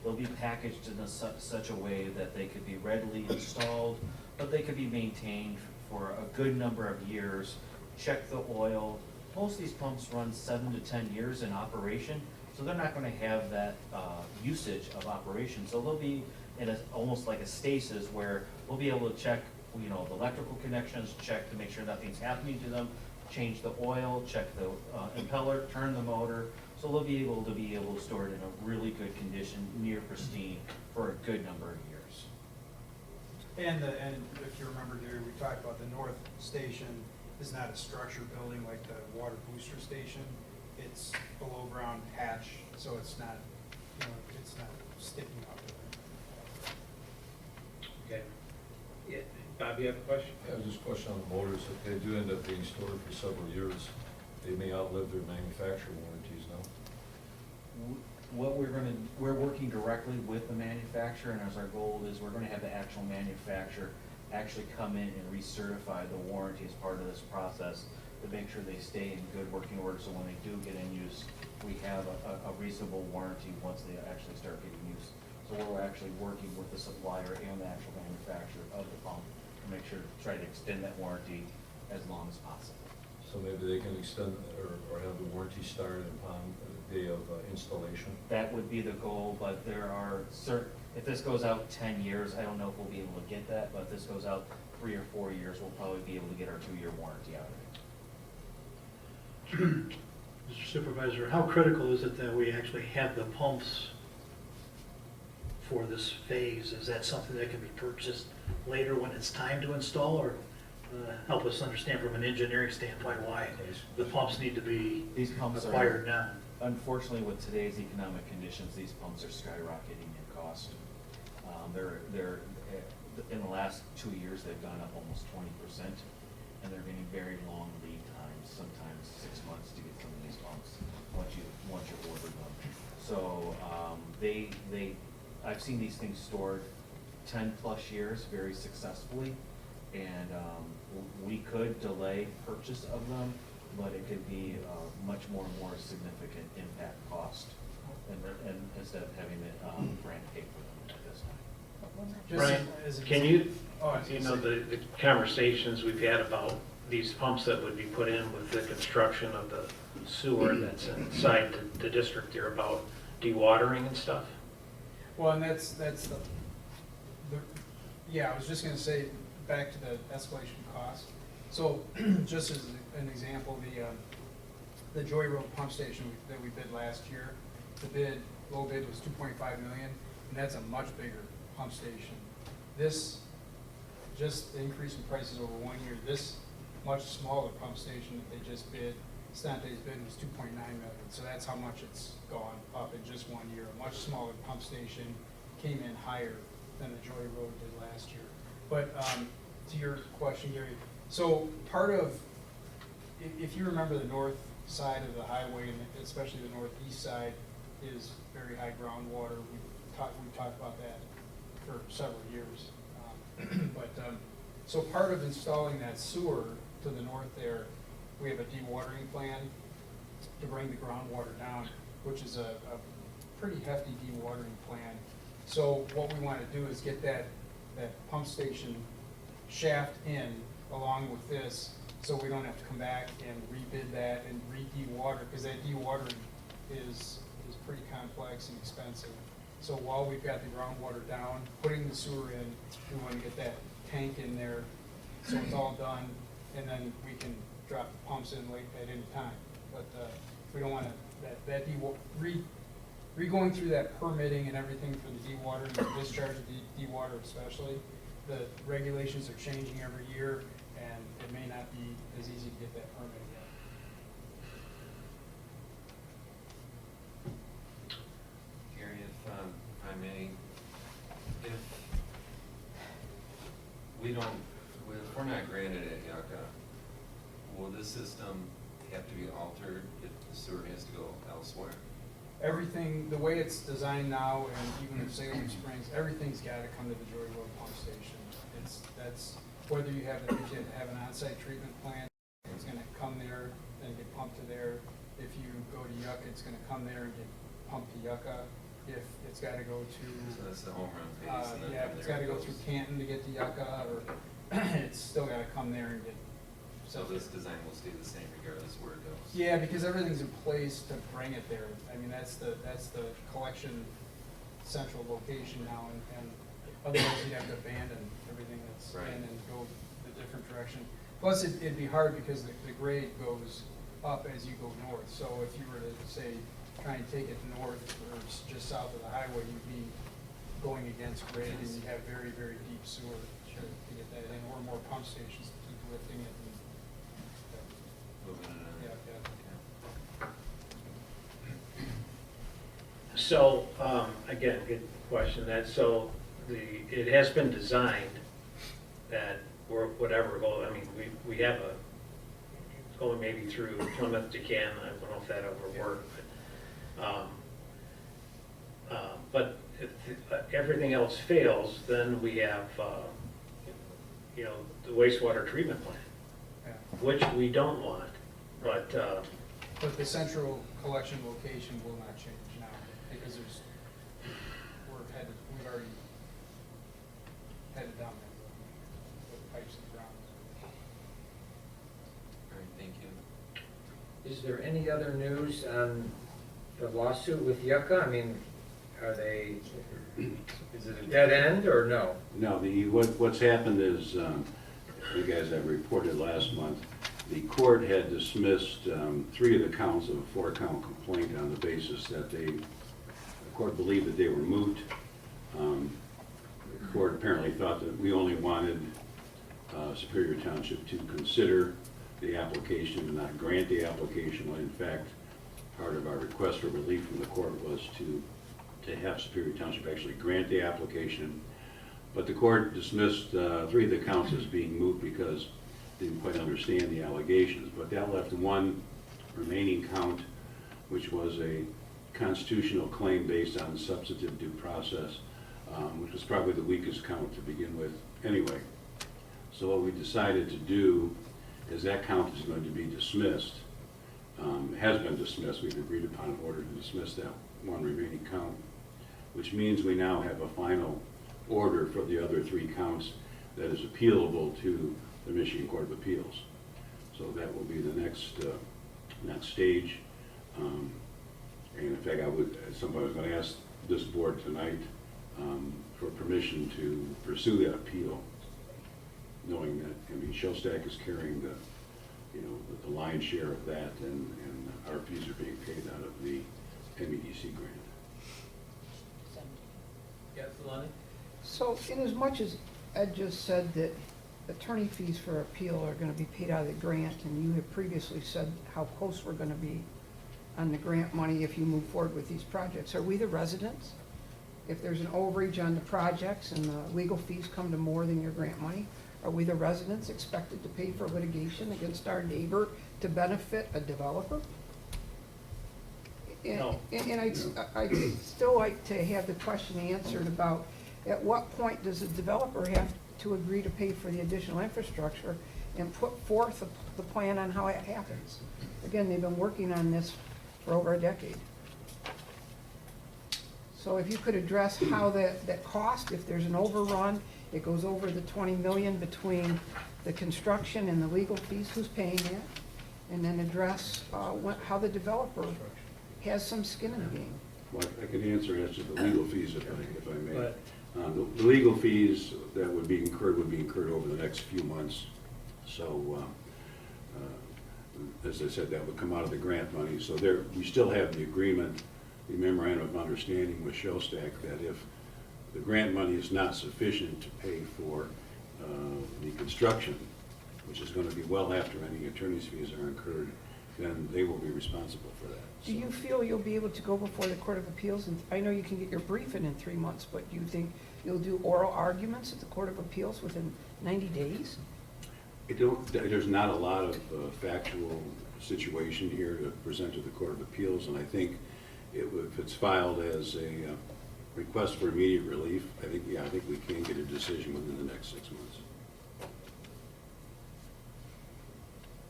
They'll be packaged in such a way that they could be readily installed, but they could be maintained for a good number of years. Check the oil. Most of these pumps run 7 to 10 years in operation, so they're not going to have that usage of operation. So they'll be in almost like a stasis where we'll be able to check, the electrical connections, check to make sure nothing's happening to them, change the oil, check the impeller, turn the motor. So they'll be able to store it in a really good condition, near pristine, for a good number of years. And if you remember, Gary, we talked about the north station is not a structure building like the water booster station. It's below ground hatch, so it's not, it's not sticking out there. Okay. Yeah, Bob, you have a question? Yeah, just a question on the motors. If they do end up being stored for several years, they may outlive their manufacturer warranties, no? What we're working directly with the manufacturer, and as our goal is, we're gonna have the actual manufacturer actually come in and recertify the warranty as part of this process to make sure they stay in good working order, so when they do get in use, we have a reasonable warranty once they actually start getting used. So we're actually working with the supplier and the actual manufacturer of the pump to make sure to try to extend that warranty as long as possible. So maybe they can extend or have the warranty started upon the day of installation? That would be the goal, but there are if this goes out 10 years, I don't know if we'll be able to get that, but if this goes out 3 or 4 years, we'll probably be able to get our 2-year warranty out of it. Mr. Supervisor, how critical is it that we actually have the pumps for this phase? Is that something that can be purchased later when it's time to install, or help us understand from an engineering standpoint why the pumps need to be These pumps acquired now. Unfortunately, with today's economic conditions, these pumps are skyrocketing in cost. In the last 2 years, they've gone up almost 20%, and they're getting very long lead times, sometimes 6 months to get some of these pumps, once you order them. So, I've seen these things stored 10+ years very successfully, and we could delay purchase of them, but it could be a much more significant impact cost, and instead of having the grant pay for them at this time. Brian, as an can you, Oh, I was you gonna know, say- the conversations we've had about these pumps that would be put in with the construction of the sewer that's inside the district here about dewatering and stuff? Well, and that's the, yeah, I was just gonna say, back to the escalation cost. So, just as an example, the Joy Road pump station that we bid last year, low bid was 2.5 million, and that's a much bigger pump station. This, just the increase in prices over 1 year, this much smaller pump station that they just bid, Stante's bid was 2.9 million, so that's how much it's gone up in just 1 year. A much smaller pump station came in higher than the Joy Road did last year. But to your question, Gary, so part of, if you remember the north side of the highway, and especially the northeast side, is very high groundwater. We've talked about that for several years. So part of installing that sewer to the north there, we have a dewatering plan to bring the groundwater down, which is a pretty hefty dewatering plan. So what we want to do is get that pump station shaft in along with this, so we don't have to come back and rebid that and re-dewater, because that dewatering is pretty complex and expensive. So while we've got the groundwater down, putting the sewer in, we want to get that tank in there, so it's all done, and then we can drop the pumps in late at any time. But we don't want to, re-going through that permitting and everything for the dewatering, the discharge of the dewater especially, the regulations are changing every year, and it may not be as easy to get that permit yet. Gary, if I may, if we're not granted at Yucca, will this system have to be altered if the sewer has to go elsewhere? Everything, the way it's designed now, and even in Salem Springs, everything's got to come to the Joy Road pump station. That's whether you have an on-site treatment plant, it's going to come there, then get pumped to there. If you go to Yucca, it's going to come there and get pumped to Yucca. If it's got to go to, So that's the home run phase. And then yeah, if from it's there got to go goes. through Canton to get to Yucca, or it's still got to come there and get. So this design will stay the same regardless where it goes? Yeah, because everything's in place to bring it there. I mean, that's the collection central location now, and otherwise you'd have to abandon everything that's Right. in and go a different direction. Plus, it'd be hard because the grade goes up as you go north. So if you were to, say, try and take it north or just south of the highway, you'd be going against grade, and you'd have very, very deep sewer to get that in, or more pump stations to keep lifting it. Moving it on. Yeah, yeah. So, again, good question, it has been designed that whatever goes, I mean, we have it's going maybe through Plymouth to Canton, I don't know if that ever worked, but if everything else fails, then we have, the wastewater treatment plant, Yeah. which we don't want, but, But the central collection location will not change now, because we've already headed down that road, with pipes in the ground. All right, thank you. Is there any other news on the lawsuit with Yucca? I mean, is it a dead end or no? No, what's happened is, you guys have reported last month, the court had dismissed 3 of the counts of a 4-count complaint on the basis that the court believed that they were moot. The court apparently thought that we only wanted Superior Township to consider the application and not grant the application, when in fact, part of our request for relief from the court was to have Superior Township actually grant the application. But the court dismissed 3 of the counts as being moot because they didn't quite understand the allegations. But that left 1 remaining count, which was a constitutional claim based on substantive due process, which was probably the weakest count to begin with anyway. So what we decided to do is that count is going to be dismissed. Has been dismissed. We've agreed upon an order to dismiss that 1 remaining count, which means we now have a final order for the other 3 counts that is appealable to the Michigan Court of Appeals. So that will be the next stage. And in fact, somebody was going to ask this board tonight for permission to pursue that appeal, knowing that, Showstack is carrying the lion's share of that, and our fees are being paid out of the MEDC grant. Yes, Lonnie? So in as much as Ed just said that attorney fees for appeal are gonna be paid out of the grant, and you have previously said how close we're gonna be on the grant money if you move forward with these projects, are we the residents? If there's an overage on the projects and the legal fees come to more than your grant money, are we the residents expected to pay for litigation against our neighbor to benefit a developer? No. And I'd still like to have the question answered about, at what point does the developer have to agree to pay for the additional infrastructure and put forth the plan on how it happens? Again, they've been working on this for over a decade. So if you could address how that cost, if there's an overrun, it goes over the 20 million between the construction and the legal fees, who's paying that? And then address how the developer has some skin in the game. Well, I can answer as to the legal fees if I may. The legal fees that would be incurred over the next few months. So, as I said, that would come out of the grant money. So we still have the agreement, the memorandum of understanding with Showstack, that if the grant money is not sufficient to pay for the construction, which is going to be well after any attorney's fees are incurred, then they will be responsible for that. Do you feel you'll be able to go before the Court of Appeals? And I know you can get your briefing in 3 months, but do you think you'll do oral arguments at the Court of Appeals within 90 days? There's not a lot of factual situation here to present to the Court of Appeals, and I think if it's filed as a request for immediate relief, I think we can get a decision within the next 6 months.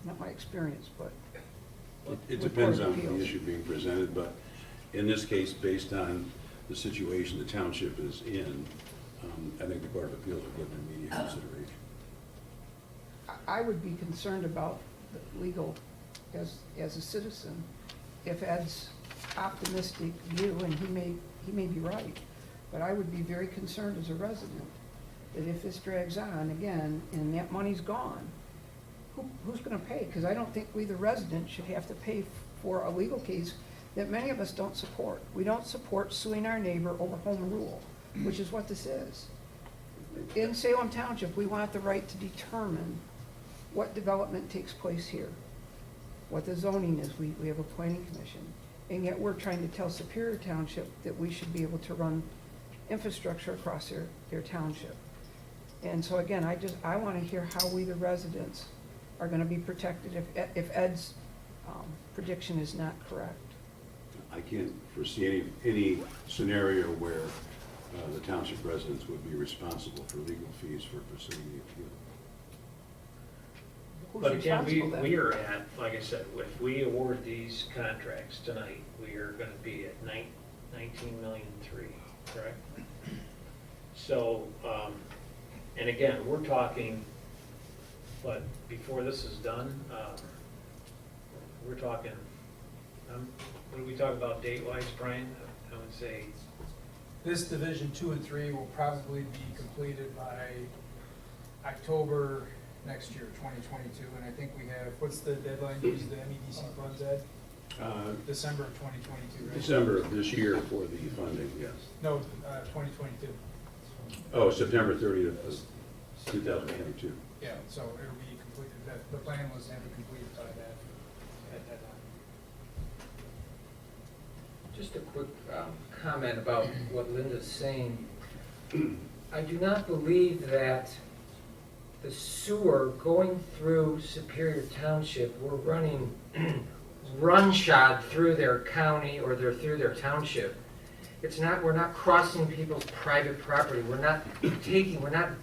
Not my experience, but. It depends on the issue being presented, but in this case, based on the situation the township is in, I think the Court of Appeals will give it immediate consideration. I would be concerned about the legal, as a citizen, if Ed's optimistic view, and he may be right, but I would be very concerned as a resident that if this drags on again and that money's gone, who's going to pay? Because I don't think we, the residents, should have to pay for a legal case that many of us don't support. We don't support suing our neighbor over home rule, which is what this is. In Salem Township, we want the right to determine what development takes place here, what the zoning is. We have a planning commission, and yet we're trying to tell Superior Township that we should be able to run infrastructure across their township. And so again, I want to hear how we, the residents, are going to be protected if Ed's prediction is not correct. I can't foresee any scenario where the township residents would be responsible for legal fees for pursuing the appeal. Who's But again, responsible then? we are at, like I said, if we award these contracts tonight, we are going to be at 19.3 million, correct? So, and again, we're talking, but before this is done, we're talking, what do we talk about date-wise, Brian? I would say, This Division 2 and 3 will probably be completed by October next year, 2022, and I think we have, what's the deadline to use the MEDC funds at? December of 2022, right? December of this year for the funding, yes. No, 2022. Oh, September 30th. 2022. Yeah, so it'll be completed, the plan was to have it completed by that, at that time. Just a quick comment about what Linda's saying. I do not believe that the sewer going through Superior Township, we're running run shot through their county or through their township. It's not, we're not crossing people's private property. We're not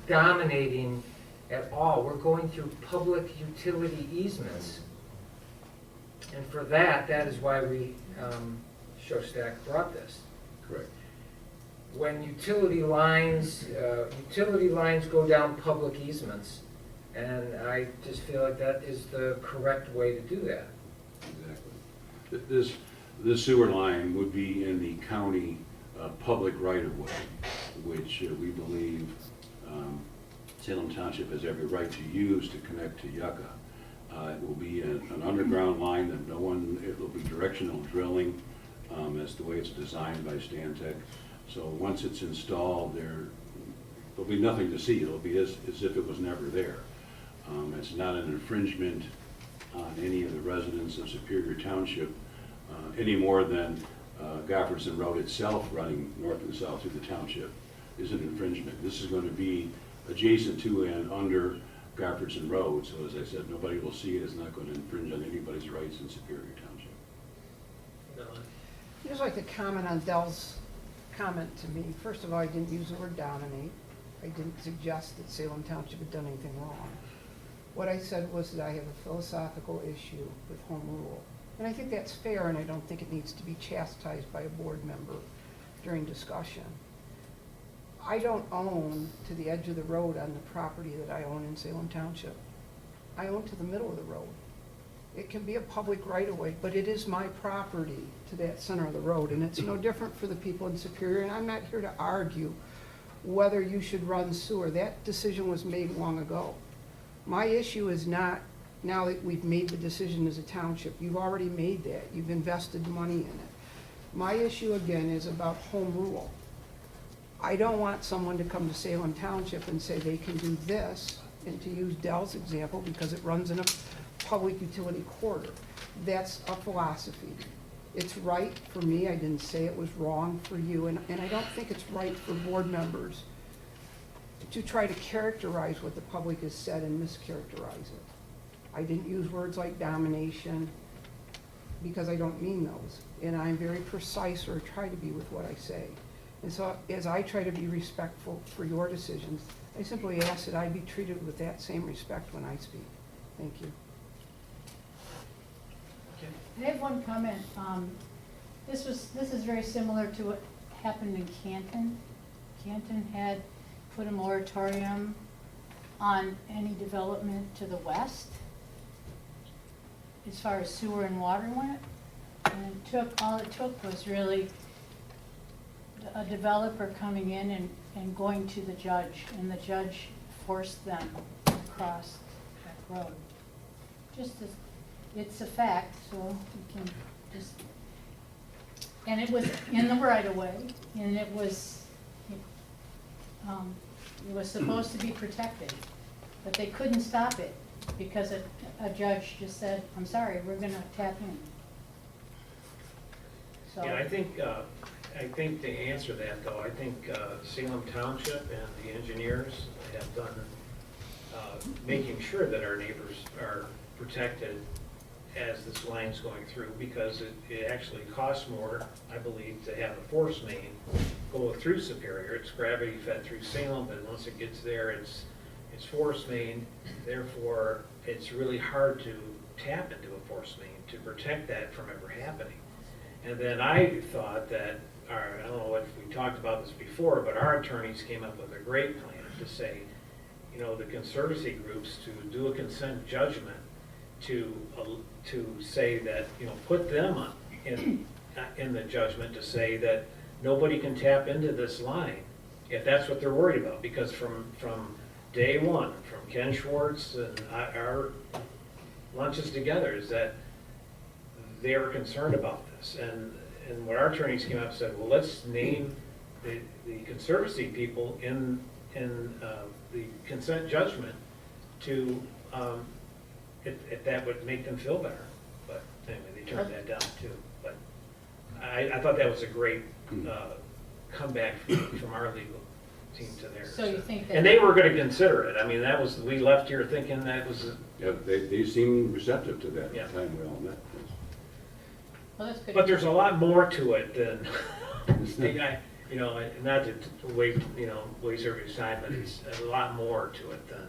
dominating at all. We're going through public utility easements. And for that is why we, Shostak brought this. Correct. When utility lines go down public easements, and I just feel like that is the correct way to do that. Exactly. This sewer line would be in the county public right-of-way, which we believe Salem Township has every right to use to connect to Yucca. It will be an underground line that it will be directional drilling. That's the way it's designed by Stantec. So once it's installed, there'll be nothing to see. It'll be as if it was never there. It's not an infringement on any of the residents of Superior Township any more than Gofferson Road itself running north and south through the township is an infringement. This is going to be adjacent to and under Gofferson Road, so as I said, nobody will see it. It's not going to infringe on anybody's rights in Superior Township. I'd just like to comment on Dell's comment to me. First of all, I didn't use the word dominate. I didn't suggest that Salem Township had done anything wrong. What I said was that I have a philosophical issue with home rule. And I think that's fair, and I don't think it needs to be chastised by a board member during discussion. I don't own to the edge of the road on the property that I own in Salem Township. I own to the middle of the road. It can be a public right-of-way, but it is my property to that center of the road, and it's no different for the people in Superior, and I'm not here to argue whether you should run sewer. That decision was made long ago. My issue is not, now that we've made the decision as a township, you've already made that, you've invested money in it. My issue again is about home rule. I don't want someone to come to Salem Township and say they can do this, and to use Dell's example, because it runs in a public utility corridor. That's a philosophy. It's right for me, I didn't say it was wrong for you, and I don't think it's right for board members to try to characterize what the public has said and mischaracterize it. I didn't use words like domination because I don't mean those, and I'm very precise, or try to be, with what I say. And so as I try to be respectful for your decisions, I simply ask that I be treated with that same respect when I speak. Thank you. I have one comment. This is very similar to what happened in Canton. Canton had put a moratorium on any development to the west as far as sewer and water went. And all it took was really a developer coming in and going to the judge, and the judge forced them across that road. It's a fact, so we can just, and it was in the right of way, and it was supposed to be protected, but they couldn't stop it because a judge just said, I'm sorry, we're gonna tap in. So. Yeah, I think to answer that though, I think Salem Township and the engineers have done making sure that our neighbors are protected as this line's going through, because it actually costs more, I believe, to have a force main go through Superior. It's gravity fed through Salem, but once it gets there, it's force main. Therefore, it's really hard to tap into a force main to protect that from ever happening. And then I thought that, I don't know if we talked about this before, but our attorneys came up with a great plan to say, you know, the conservancy groups to do a consent judgment to say that, you know, put them in the judgment to say that nobody can tap into this line if that's what they're worried about. Because from day one, from Ken Schwartz and our lunches together, is that they were concerned about this. And what our attorneys came up and said, well, let's name the conservancy people in in the consent judgment to, if that would make them feel better. But anyway, they turned that down too. But I thought that was a great comeback from our legal team to theirs. So you think that? And they were gonna consider it. I mean, that was, we left here thinking that was, Yeah, they seem receptive to that at Yeah. the time we all met. Well, that's good. but there's a lot more to it than, you know, not to waste everybody's time, but it's a lot more to it than,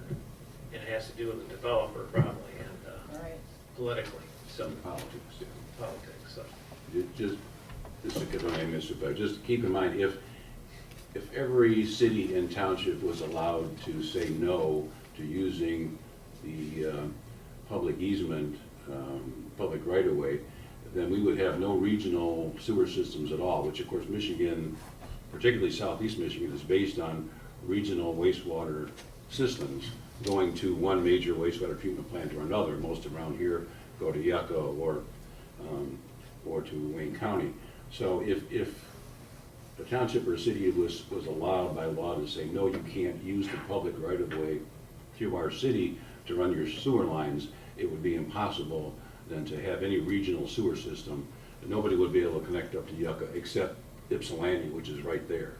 and it has to do with the developer probably and Right. politically, so, Politics, yeah. politics, so. Just if I may miss it, but just keep in mind, if every city and township was allowed to say no to using the public easement, public right-of-way, then we would have no regional sewer systems at all, which of course Michigan, particularly southeast Michigan, is based on regional wastewater systems going to one major wastewater treatment plant or another. Most around here go to Yucca or to Wayne County. So if a township or a city was allowed by law to say, no, you can't use the public right-of-way through our city to run your sewer lines, it would be impossible then to have any regional sewer system. Nobody would be able to connect up to Yucca except Ypsilanti, which is right there.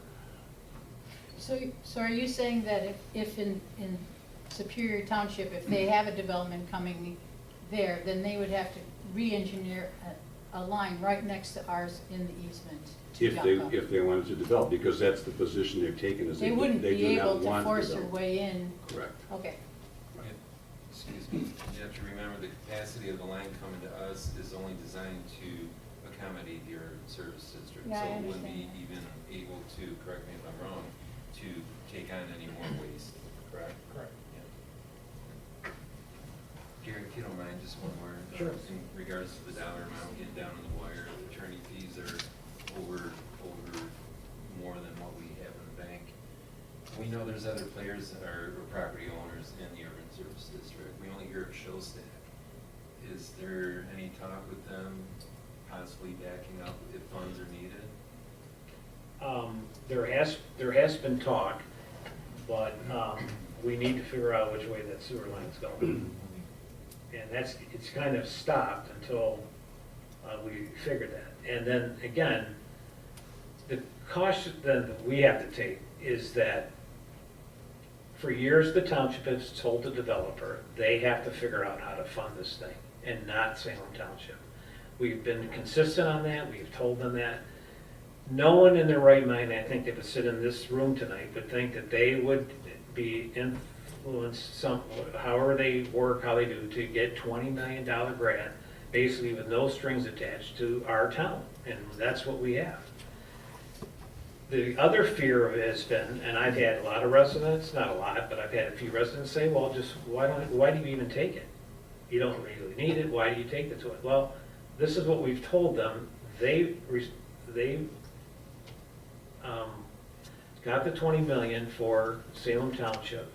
So are you saying that if in Superior Township, if they have a development coming there, then they would have to re-engineer a line right next to ours in the easement to Yucca? If they wanted to develop, because that's the position they've taken, is They wouldn't be do not able to want force their develop. way in? Correct. Okay. Excuse me, you have to remember the capacity of the line coming to us is only designed to accommodate your service district. Yeah, I So it wouldn't be understand. even able to, correct me if I'm wrong, to take on any more waste, correct? Correct. Yeah. Gary, if you don't mind, just one word. Sure. In regards to the dollar amount getting down on the wire, attorney fees are over more than what we have in the bank. We know there's other players that are or property owners in the urban service district. We only hear of Showstack. Is there any talk with them possibly backing up if funds are needed? There has been talk, but we need to figure out which way that sewer line's going. And it's kind of stopped until we figure that. And then again, the caution that we have to take is that for years, the township has told the developer, they have to figure out how to fund this thing, and not Salem Township. We've been consistent on that, we've told them that. No one in their right mind, I think, that would sit in this room tonight, would think that they would be influenced however they work, how they do, to get $20 million grant, basically with no strings attached to our town, and that's what we have. The other fear of it has been, and I've had a lot of residents, not a lot, but I've had a few residents say, well, just why do you even take it? You don't really need it, why do you take it to it? Well, this is what we've told them. They got the 20 million for Salem Township.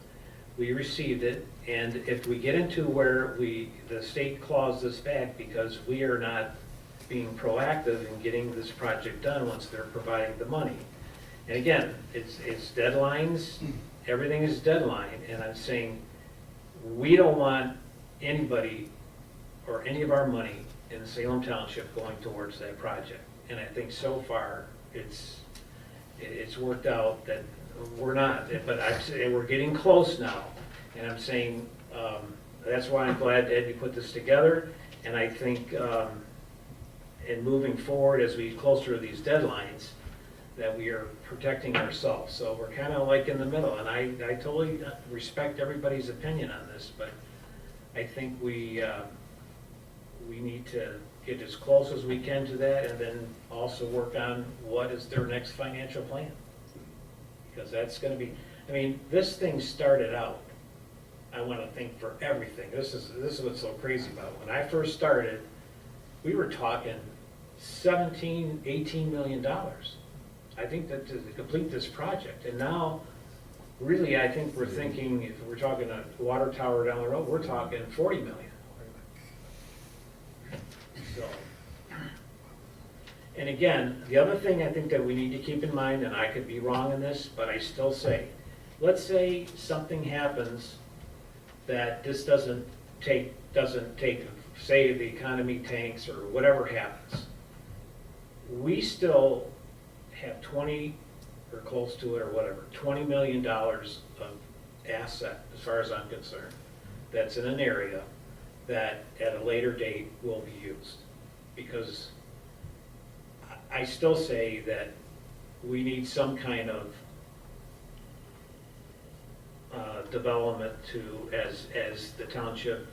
We received it, and if we get into where the state claws us back because we are not being proactive in getting this project done once they're providing the money. And again, it's deadlines, everything is deadline, and I'm saying, we don't want anybody or any of our money in Salem Township going towards that project. And I think so far, it's worked out that we're not, but I'm saying we're getting close now. And I'm saying, that's why I'm glad that you put this together, and I think, in moving forward as we get closer to these deadlines, that we are protecting ourselves. So we're kind of like in the middle, and I totally respect everybody's opinion on this, but I think we need to get as close as we can to that, and then also work on what is their next financial plan. Because that's gonna be, I mean, this thing started out, I want to think for everything. This is what's so crazy about it. When I first started, we were talking $17, $18 million. I think that to complete this project. And now, really, I think we're thinking, if we're talking a water tower down the road, we're talking 40 million. So, and again, the other thing I think that we need to keep in mind, and I could be wrong in this, but I still say, let's say something happens that this doesn't take, say the economy tanks or whatever happens. We still have 20, or close to it or whatever, $20 million of asset, as far as I'm concerned, that's in an area that at a later date will be used. Because I still say that we need some kind of development to, as the township,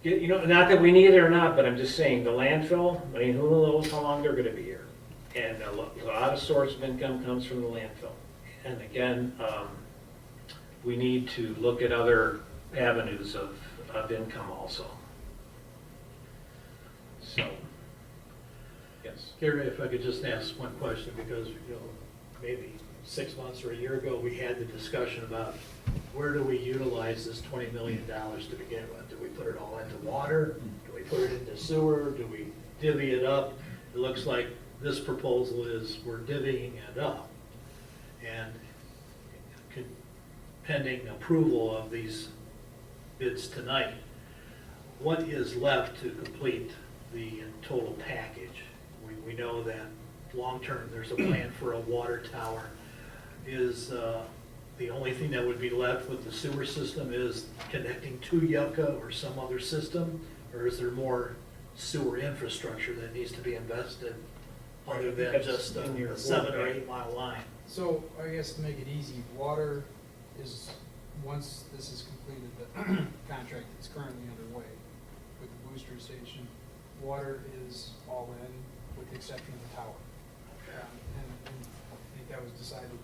not that we need it or not, but I'm just saying, the landfill, I mean, who knows how long they're gonna be here? And a lot of source of income comes from the landfill. And again, we need to look at other avenues of income also. So, yes. Gary, if I could just ask one question, because, maybe 6 months or a year ago, we had the discussion about where do we utilize this $20 million to begin with? Do we put it all into water? Do we put it into sewer? Do we divvy it up? It looks like this proposal is we're divvying it up. And pending approval of these bids tonight, what is left to complete the total package? We know that long-term, there's a plan for a water tower. Is the only thing that would be left with the sewer system is connecting to Yucca or some other system? Or is there more sewer infrastructure that needs to be invested other than just a 7 or 8 mile line? So I guess to make it easy, water is, once this is completed, the contract that's currently underway with the booster station, water is all in with the exception of the tower. And I think that was decided to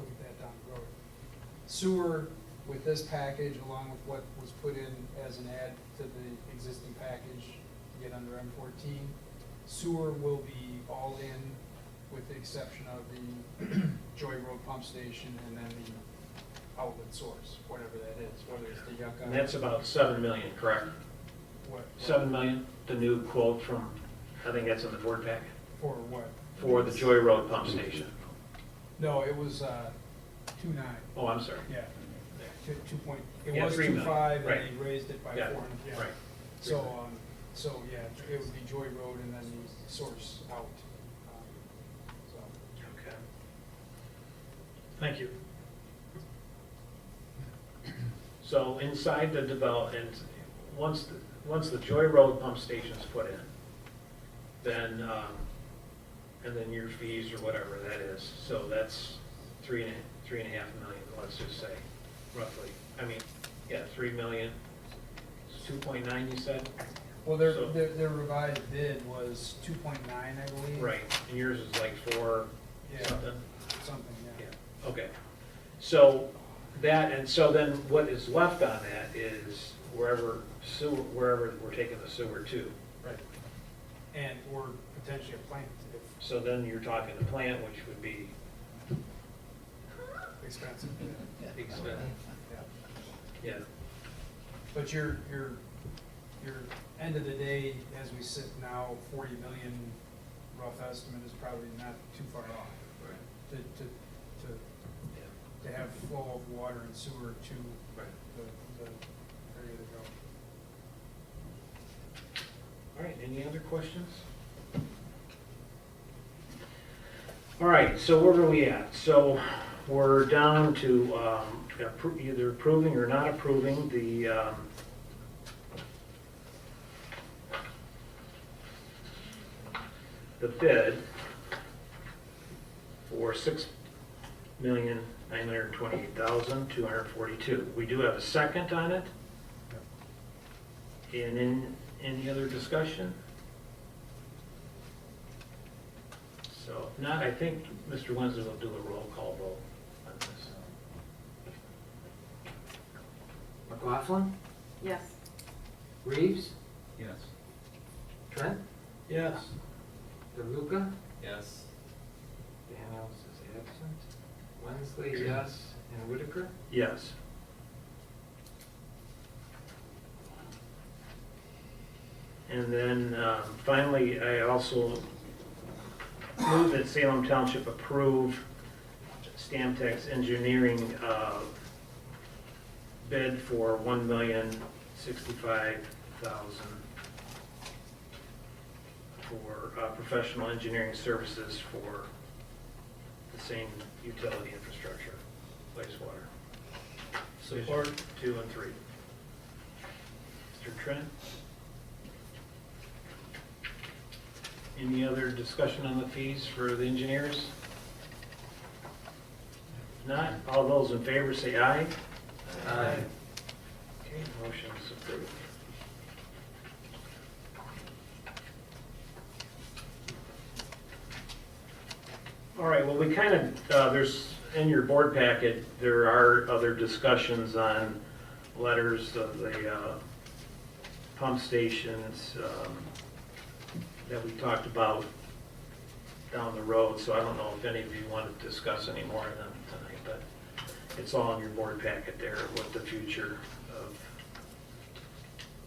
look at that down the road. Sewer, with this package, along with what was put in as an add to the existing package to get under M14, sewer will be all in with the exception of the Joy Road pump station and then the outlet source, whatever that is, whether it's the Yucca. And that's about 7 million, correct? What? 7 million, the new quote from, I think that's in the board packet, For what? for the Joy Road pump station. No, it was 2.9. Oh, I'm sorry. Yeah. It Yeah, was 3 million, 2.5 and right. they raised it by Yeah, 400. Yeah. right. So yeah, it would be Joy Road and then the source out. So. Okay. Thank you. So inside the development, once the Joy Road pump station's put in, then, and then your fees or whatever that is, so that's 3.5 million, let's just say, roughly. I mean, yeah, 3 million, 2.9 you said? Well, So- their revised bid was 2.9, I believe. Right, and yours is like 4 Yeah. something? Something, yeah. Yeah, okay. So that, and so then what is left on that is wherever we're taking the sewer to. Right. And, or potentially a plant if So then you're talking the plant, which would be expensive. expensive. Yeah. Yeah, But your end of the day, as we sit now, 40 million rough estimate is probably not too far off. right, To have flow of water and sewer to right. the area to go. All right, any other questions? All right, so where are we at? So we're down to either approving or not approving the bid for $6,928,242. We do have a second on it. And in any other discussion? So if not, I think Mr. Winslow will do a roll call vote on this. McLaughlin? Yes. Reeves? Yes. Trent? Yes. DeLuca? Yes. Daniels is absent. Wensley, yes. And Whitaker? Yes. And then finally, I also move that Salem Township approve Stamtex Engineering bid for $1,065,000 for professional engineering services for the same utility infrastructure, wastewater. Support. 2 and 3. Mr. Trent? Any other discussion on the fees for the engineers? If not, all those in favor say aye. Aye. Okay, motion is approved. All right, well, we kind of, there's, in your board packet, there are other discussions on letters of the pump stations that we talked about down the road, so I don't know if any of you want to discuss any more of them tonight, but it's all in your board packet there, what the future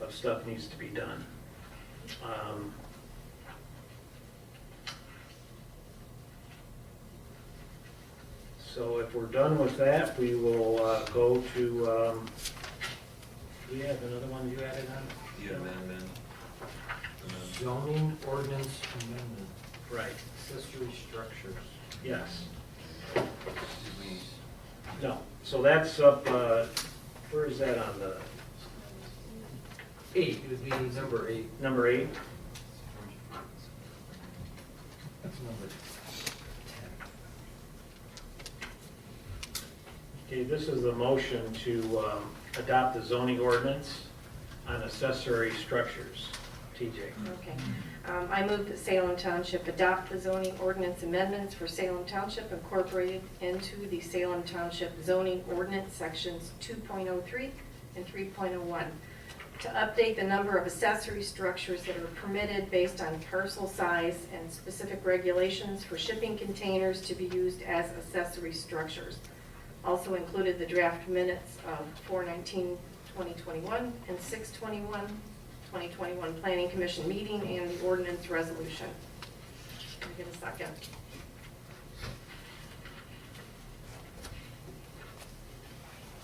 of stuff needs to be done. So if we're done with that, we will go to, do we have another one you added on? The amendment. Zoning ordinance amendment, Right, accessory structures. yes. Did we, No, so that's up, where is that on the, 8, it would be number 8. number 8? That's number 10. Okay, this is a motion to adopt the zoning ordinance on accessory structures. TJ? Okay. I move that Salem Township adopt the zoning ordinance amendments for Salem Township incorporated into the Salem Township zoning ordinance sections 2.03 and 3.01 to update the number of accessory structures that are permitted based on parcel size and specific regulations for shipping containers to be used as accessory structures. Also included the draft minutes of 4/19/2021 and 6/21/2021 Planning Commission meeting and the ordinance resolution. Can I get a second?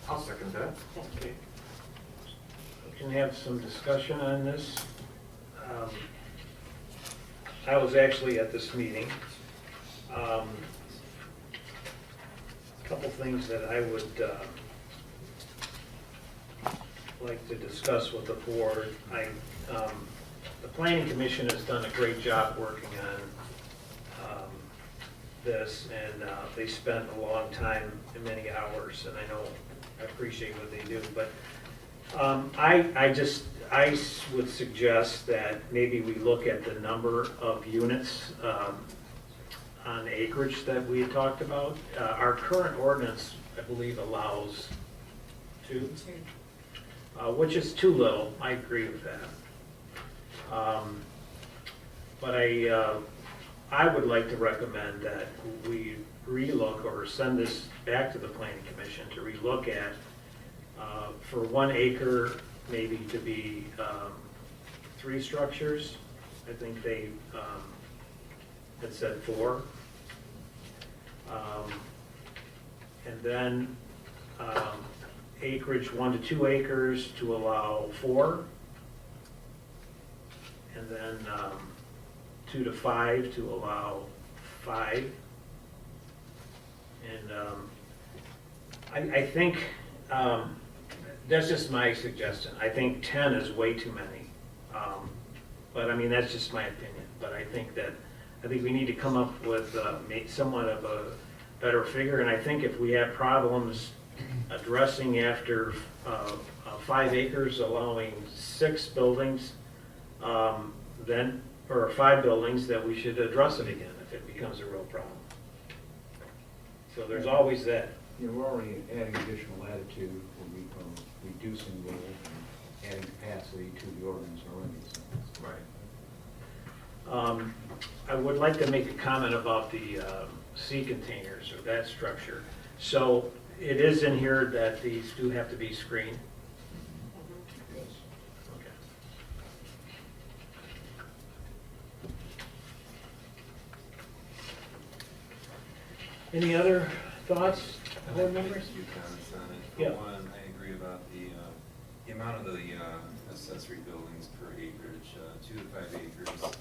I'll second that. Thank you. We can have some discussion on this. I was actually at this meeting. Couple things that I would like to discuss with the board. The Planning Commission has done a great job working on this, and they spent a long time and many hours, and I know, I appreciate what they do, but I would suggest that maybe we look at the number of units on acreage that we had talked about. Our current ordinance, I believe, allows 2, which is too little. I agree with that. But I would like to recommend that we relook or send this back to the Planning Commission to relook at, for 1 acre, maybe to be 3 structures. I think they had said 4. And then acreage 1 to 2 acres to allow 4. And then 2 to 5 to allow 5. And I think, that's just my suggestion. I think 10 is way too many. But I mean, that's just my opinion. But I think we need to come up with somewhat of a better figure. And I think if we have problems addressing after 5 acres, allowing 6 buildings, then, or 5 buildings, that we should address it again if it becomes a real problem. So there's always that. You know, we're already adding additional latitude when we are reducing rules and adding capacity to the ordinance already. So. Right. I would like to make a comment about the sea containers or that structure. So it is in here that these do have to be screened. Yes. Okay. Any other thoughts, I'd board like to make a members? few comments on it. Yeah. For one, I agree about the amount of the accessory buildings per acreage, 2 to 5 acres,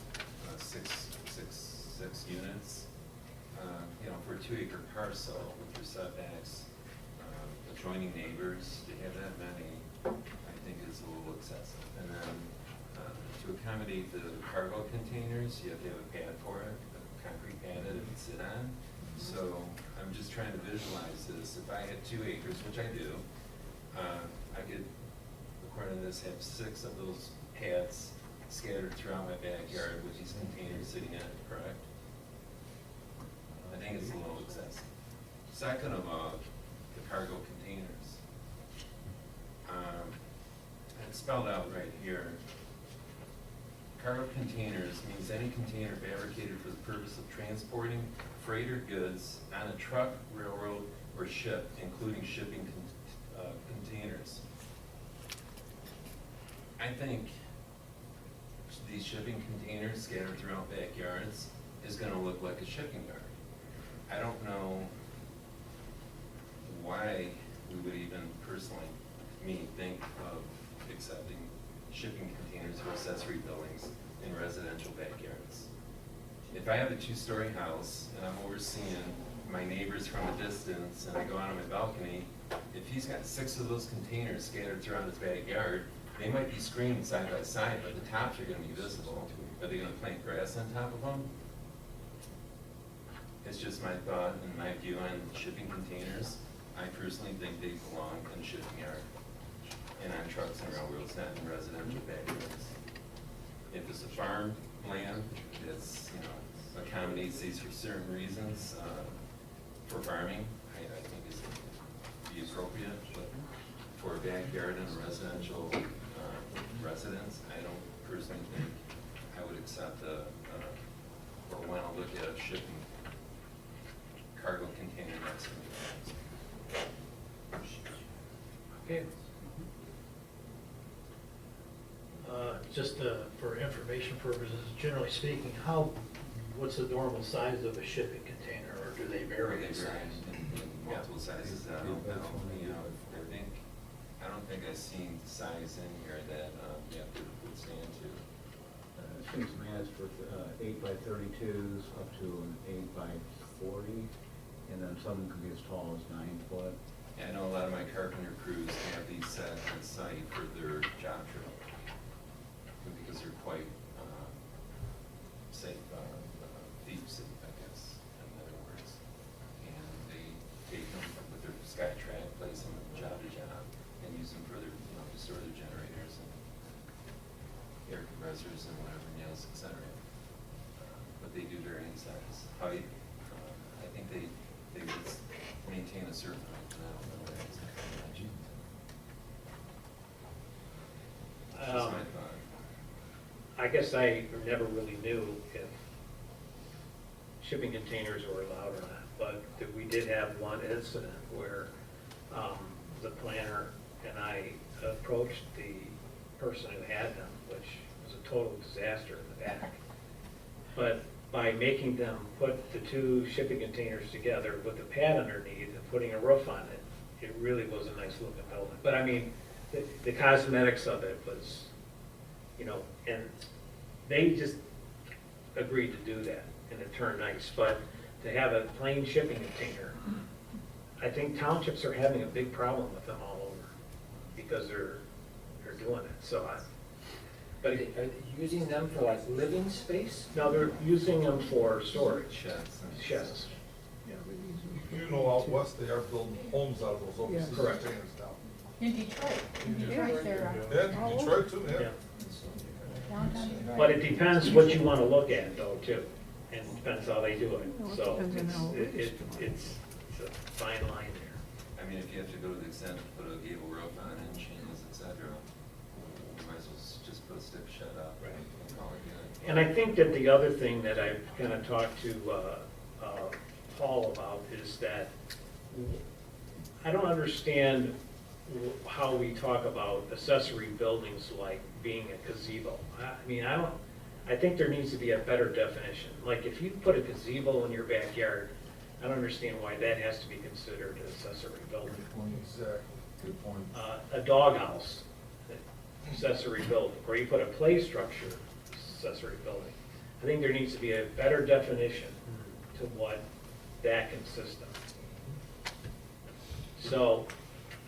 six units. You know, for a 2-acre parcel with your setbacks, adjoining neighbors, to have that many, I think is a little excessive. And then to accommodate the cargo containers, you have to have a pad for it, a concrete pad that it would sit on. So I'm just trying to visualize this. If I had 2 acres, which I do, I could, according to this, have 6 of those pads scattered throughout my backyard with these containers sitting in it, correct? I think it's a little excessive. Second of all, the cargo containers. It's spelled out right here. Cargo containers means any container fabricated for the purpose of transporting freight or goods on a truck, railroad, or ship, including shipping containers. I think these shipping containers scattered throughout backyards is gonna look like a shipping yard. I don't know why we would even personally, me, think of accepting shipping containers for accessory buildings in residential backyards. If I have a 2-story house and I'm overseeing my neighbors from a distance and I go out on my balcony, if he's got 6 of those containers scattered throughout his backyard, they might be screened side by side, but the tops are gonna be visible. Are they gonna plant grass on top of them? It's just my thought and my view on shipping containers. I personally think they belong in a shipping yard and on trucks and railroads, not in residential backyards. If it's a farm land, it's, you know, accommodates these for certain reasons, for farming, I think it's be appropriate, but for a backyard and a residential residence, I don't personally think I would accept or want to look at a shipping cargo container next to me. Okay. Just for information purposes, generally speaking, what's the normal size of a shipping container, or do they vary in size? In multiple sizes, I don't know, you know, I don't think I've seen the size in here that you have to withstand to. Things managed for 8 by 32s up to an 8 by 40, and then some can be as tall as 9 foot. I know a lot of my carpenter crews have these set on site for their job trip, because they're quite safe, thief safe, I guess, in other words. And they take them with their SkyTrack, place them job to job, and use them for their, you know, to store their generators and air compressors and whatever nails, etc. But they do vary in size. Height, I think they would maintain a certain height, and I don't know what that is. That's my thought. I guess I never really knew if shipping containers were allowed or not, but we did have one incident where the planner and I approached the person who had them, which was a total disaster in the back. But by making them put the 2 shipping containers together with a pad underneath and putting a roof on it, it really was a nice looking building. But I mean, the cosmetics of it was, you know, and they just agreed to do that, and it turned nice. But to have a plain shipping container, I think townships are having a big problem with them all over, because they're doing it, so but Are they using them for like living space? no, they're using them for storage. Sheds. You know, out west, they are building homes out of those open Yeah. sea Correct. containers now. In Detroit, there are. Yeah, Detroit too, yeah. Yeah. Downtown Detroit. But it depends what you want to look at though, too, and it depends how they do it, so Depends on how it's a fine line there. I mean, if you have to go to the extent to put a gable roof on it and shingles, etc., you might as well just put a stick shed up and call it good. And I think that the other thing that I've kind of talked to Paul about is that I don't understand how we talk about accessory buildings like being a gazebo. I mean, I think there needs to be a better definition. Like if you put a gazebo in your backyard, I don't understand why that has to be considered an accessory building. Exactly. Good point. A doghouse, accessory building, or you put a play structure, accessory building. I think there needs to be a better definition to what that consists of. So,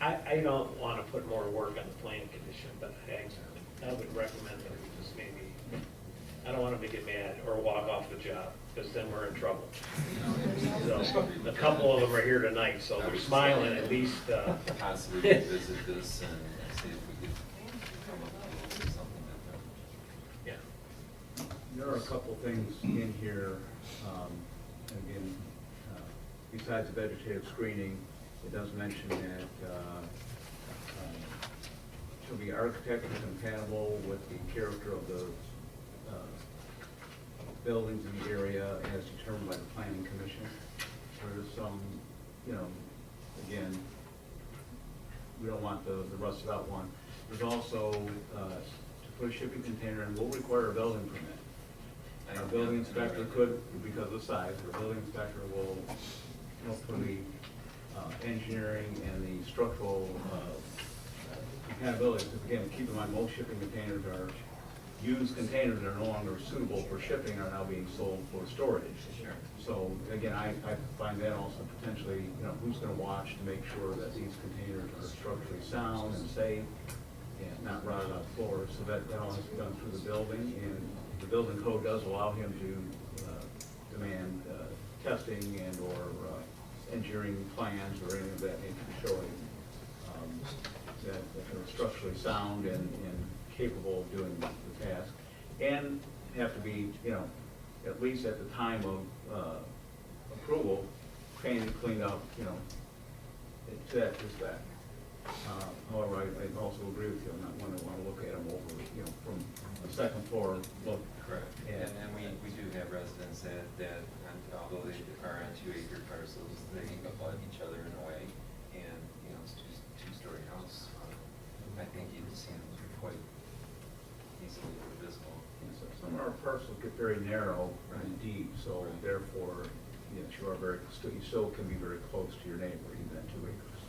I don't want to put more work on the planning commission, but I would recommend that we just maybe, I don't want them to get mad or walk off the job, because then we're in trouble. So, a couple of them are here tonight, so they're smiling at least. Possibly revisit this and see if we could come up with something different. Yeah. There are a couple things in here, again, besides the vegetative screening, it does mention that shall be architecturally compatible with the character of the buildings in the area as determined by the planning commission. There's some, again, we don't want the rusted out one. There's also, to put a shipping container in will require a building permit. Our building inspector could, because of the size, our building inspector will hopefully engineering and the structural compatibility. Because again, keep in mind, most shipping containers are used containers that are no longer suitable for shipping are now being sold for storage. Sure. So again, I find that also potentially, who's going to watch to make sure that these containers are structurally sound and safe and not rotted out floors. So that all has to be done through the building, and the building code does allow him to demand testing and or engineering plans or anything of that nature showing that they're structurally sound and capable of doing the task, and have to be, at least at the time of approval, cleaned up, to that respect. However, I also agree with you on that one. I want to look at them over, from the second floor look. Correct. And we do have residents that although they are on 2-acre parcels, they abut each other in a way, and, it's two-story house. I think you'd see them quite easily visible. So some of our parcels get very narrow and deep, so therefore, you still can be very close to your neighbor, even at 2 acres.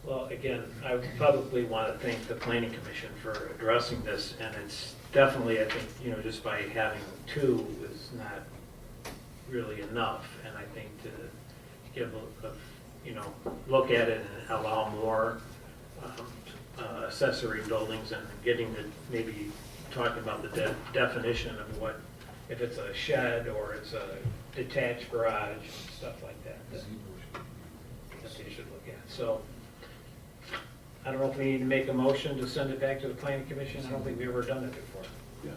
Well, again, I publicly want to thank the planning commission for addressing this, and it's definitely, I think, just by having two is not really enough, and I think to give look at it and allow more accessory buildings and getting the, maybe talking about the definition of what, if it's a shed or it's a detached garage and stuff like that they should look at. So, I don't know if we need to make a motion to send it back to the planning commission. I don't think we've ever done it before. Yeah,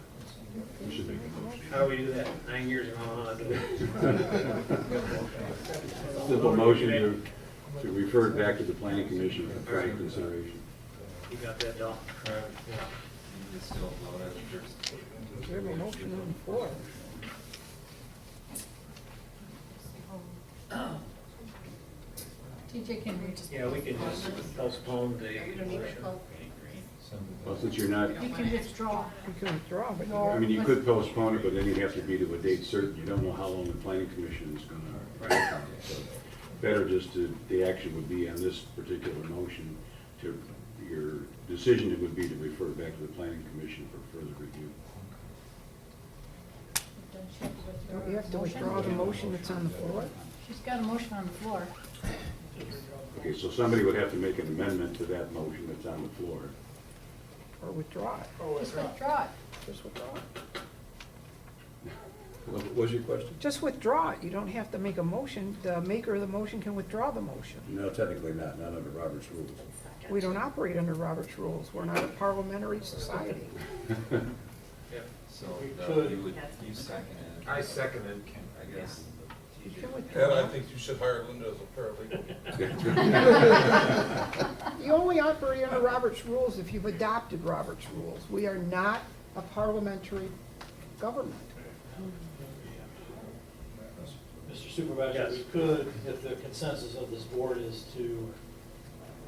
we should make a motion. How do we do that? 9 years ago, I don't know how to do it. Simple motion to refer it back to the planning commission for further consideration. You got that, Del? Yeah. You just don't know that first. We have a motion on the floor. TJ, can we just? Yeah, we can just postpone the motion. Well, since you're not, You can withdraw. We can withdraw, but I mean, you could postpone it, but then you'd have to be to a date certain. You don't know how long the planning commission is going to work on it. So better just the action would be on this particular motion your decision would be to refer it back to the planning commission for further review. don't you have to withdraw the motion that's on the floor? She's got a motion on the floor. Okay, so somebody would have to make an amendment to that motion that's on the floor. Or withdraw it? Just withdraw it. Just withdraw it. What was your question? Just withdraw it. You don't have to make a motion. The maker of the motion can withdraw the motion. No, technically not under Robert's rules. We don't operate under Robert's rules. We're not a parliamentary society. So, could- you seconded it. I seconded. I guess. You can And withdraw. I think you should hire Linda as a paralegal. You only operate under Robert's rules if you've adopted Robert's rules. We are not a parliamentary government. Mr. Supervisor, Yes. we could, if the consensus of this board is to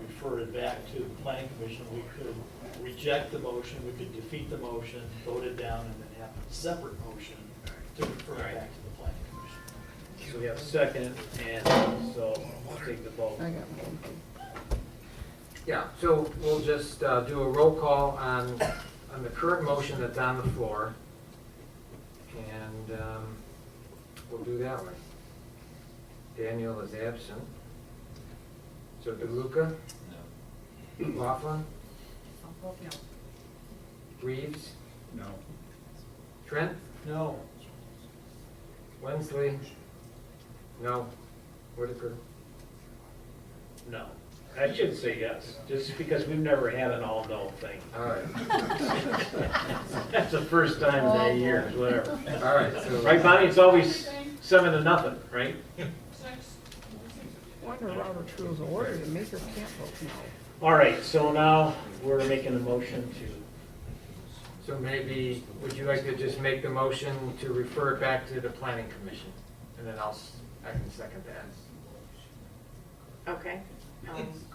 refer it back to the planning commission, we could reject the motion, we could defeat the motion, vote it down, and then have a separate motion to refer it back to the planning commission. So we have a second, and so we'll take the vote. I got one. Yeah, so we'll just do a roll call on the current motion that's on the floor. And we'll do that way. Daniel is absent. So DeLuca? No. Laughlin? I'll vote no. Reeves? No. Trent? No. Wensley? No. Whitaker? No. I should say yes, just because we've never had an all no thing. All right. That's the first time in 8 years, whatever. All right, so. Right, Bonnie? It's always 7-0, right? Wonder Robert's rules of order, the maker can't vote no. All right, so now we're making a motion to, So maybe, would you like to just make the motion to refer it back to the planning commission? And then I can second that. Okay.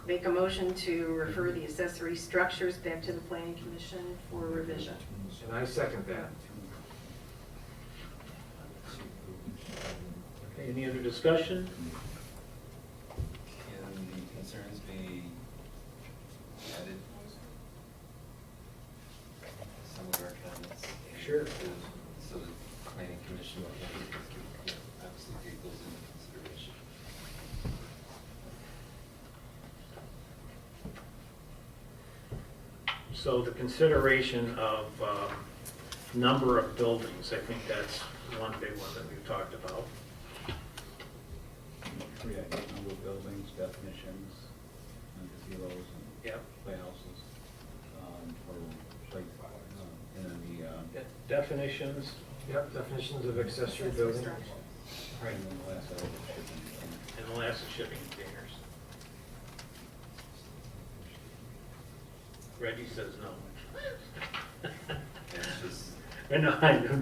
Make a motion to refer the accessory structures back to the planning commission for revision. And I second that. okay, any other discussion? Can the concerns be added? Some of our comments? Sure. So the planning commission can obviously take those into consideration. So the consideration of number of buildings, I think that's one big one that we've talked about. Yeah, number of buildings, definitions, gazebos, and Yep. playhouses, or like, and then the, Definitions, Yep, definitions of accessory building. right, and then the last item is shipping. and the last is shipping containers. Reggie says no. It's just, I know, I know.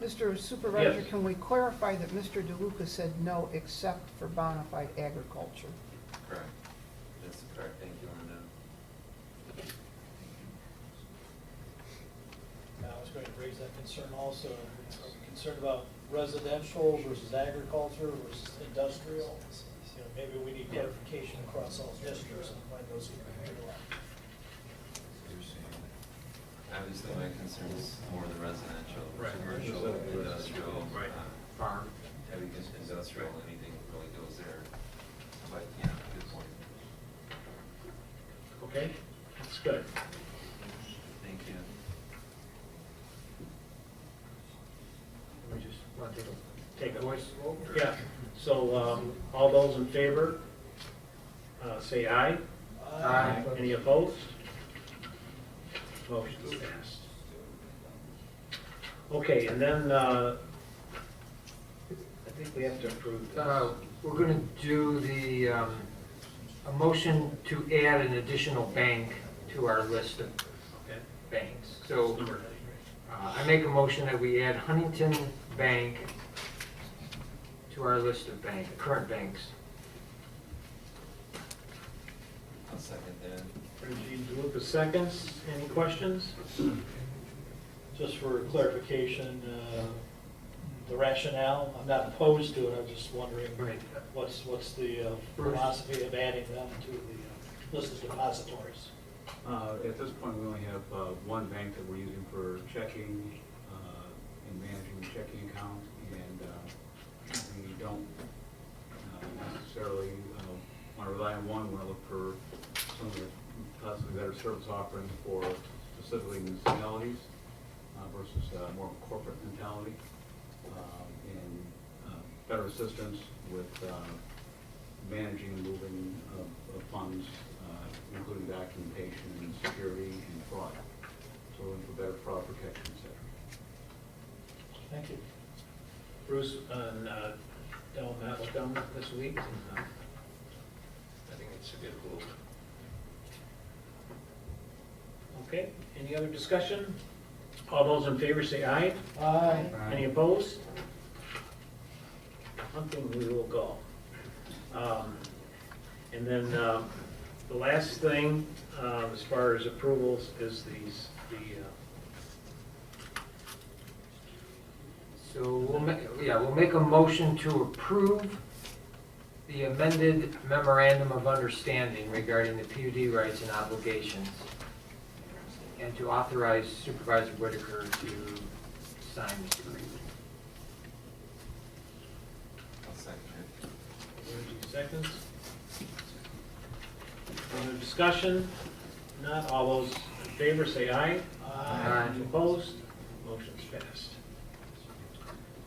Mr. Supervisor, Yes. can we clarify that Mr. DeLuca said no except for bona fide agriculture? correct. That's correct. Thank you, Linda. I was going to raise that concern also. Are we concerned about residential versus agriculture versus industrial? You know, maybe we need clarification across all districts and when those can be figured out. Obviously, my concern is more the residential, Right. commercial, industrial. Right. Farm. Heavy industrial, anything really goes there. But, yeah, good point. Okay, that's good. Thank you. Let me just Want to take a voice vote? Yeah, so all those in favor, say aye. Aye. Any opposed? Motion's passed. Okay, and then I think we have to approve this. We're going to do a motion to add an additional bank to our list of Okay. banks. So Number 9, I make a motion that we add Huntington Bank to our list of current banks. I'll second that. Reggie DeLuca seconds. Any questions? Just for clarification, the rationale, I'm not opposed to it, I'm just wondering Right. what's the philosophy of adding them to the list of depositories? At this point, we only have one bank that we're using for checking and managing the checking account, and we don't necessarily want to rely on one. We want to look for some of the possibly better service offerings for specifically municipalities versus more of a corporate mentality, and better assistance with managing and moving of funds, including documentation and security and fraud. So we're looking for better fraud protection, et cetera. Thank you. Bruce and Del met with them this week, and I think it's a good move. Okay, any other discussion? All those in favor say aye. Aye. Any opposed? Hunting we will go. And then the last thing, as far as approvals, is So we'll make a motion to approve the amended memorandum of understanding regarding the PUD rights and obligations, and to authorize Supervisor Whitaker to sign this agreement. I'll second it. Reggie seconds. Other discussion? Not all those in favor say aye. Aye. Opposed? Motion's passed.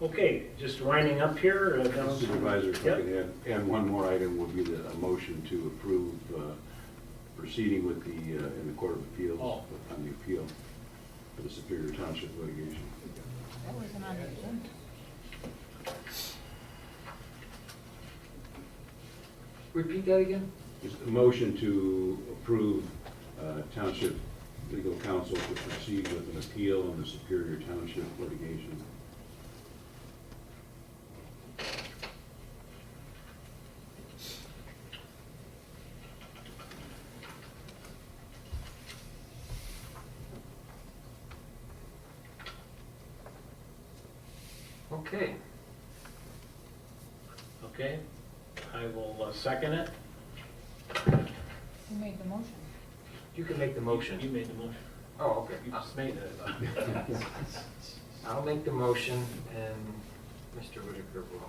Okay, just winding up here. down- Supervisor, if I Yep. could add one more item, would be a motion to approve proceeding with in the Court of Appeals Oh. on the appeal for the Superior Township litigation. That wasn't on the agenda. Repeat that again? Just a motion to approve Township Legal Counsel to proceed with an appeal on the Superior Township litigation. Okay. Okay, I will second it. Who made the motion? You can make the motion. You made the motion. Oh, okay. You just made it. I'll make the motion, and Mr. Whitaker will.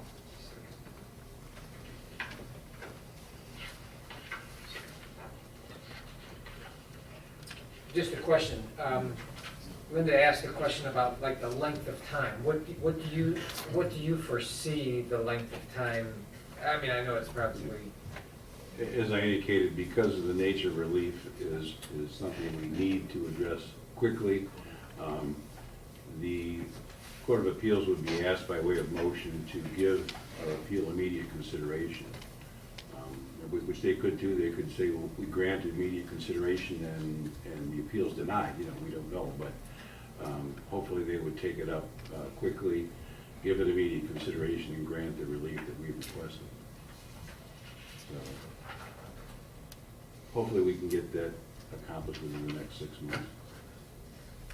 Just a question. Linda asked a question about like the length of time. What do you foresee the length of time? I mean, I know it's probably. As I indicated, because of the nature of relief is something we need to address quickly, the Court of Appeals would be asked by way of motion to give our appeal immediate consideration, which they could do. They could say, well, we grant immediate consideration and the appeal's denied. You know, we don't know, but hopefully they would take it up quickly, give it immediate consideration, and grant the relief that we requested. So, hopefully we can get that accomplished within the next 6 months.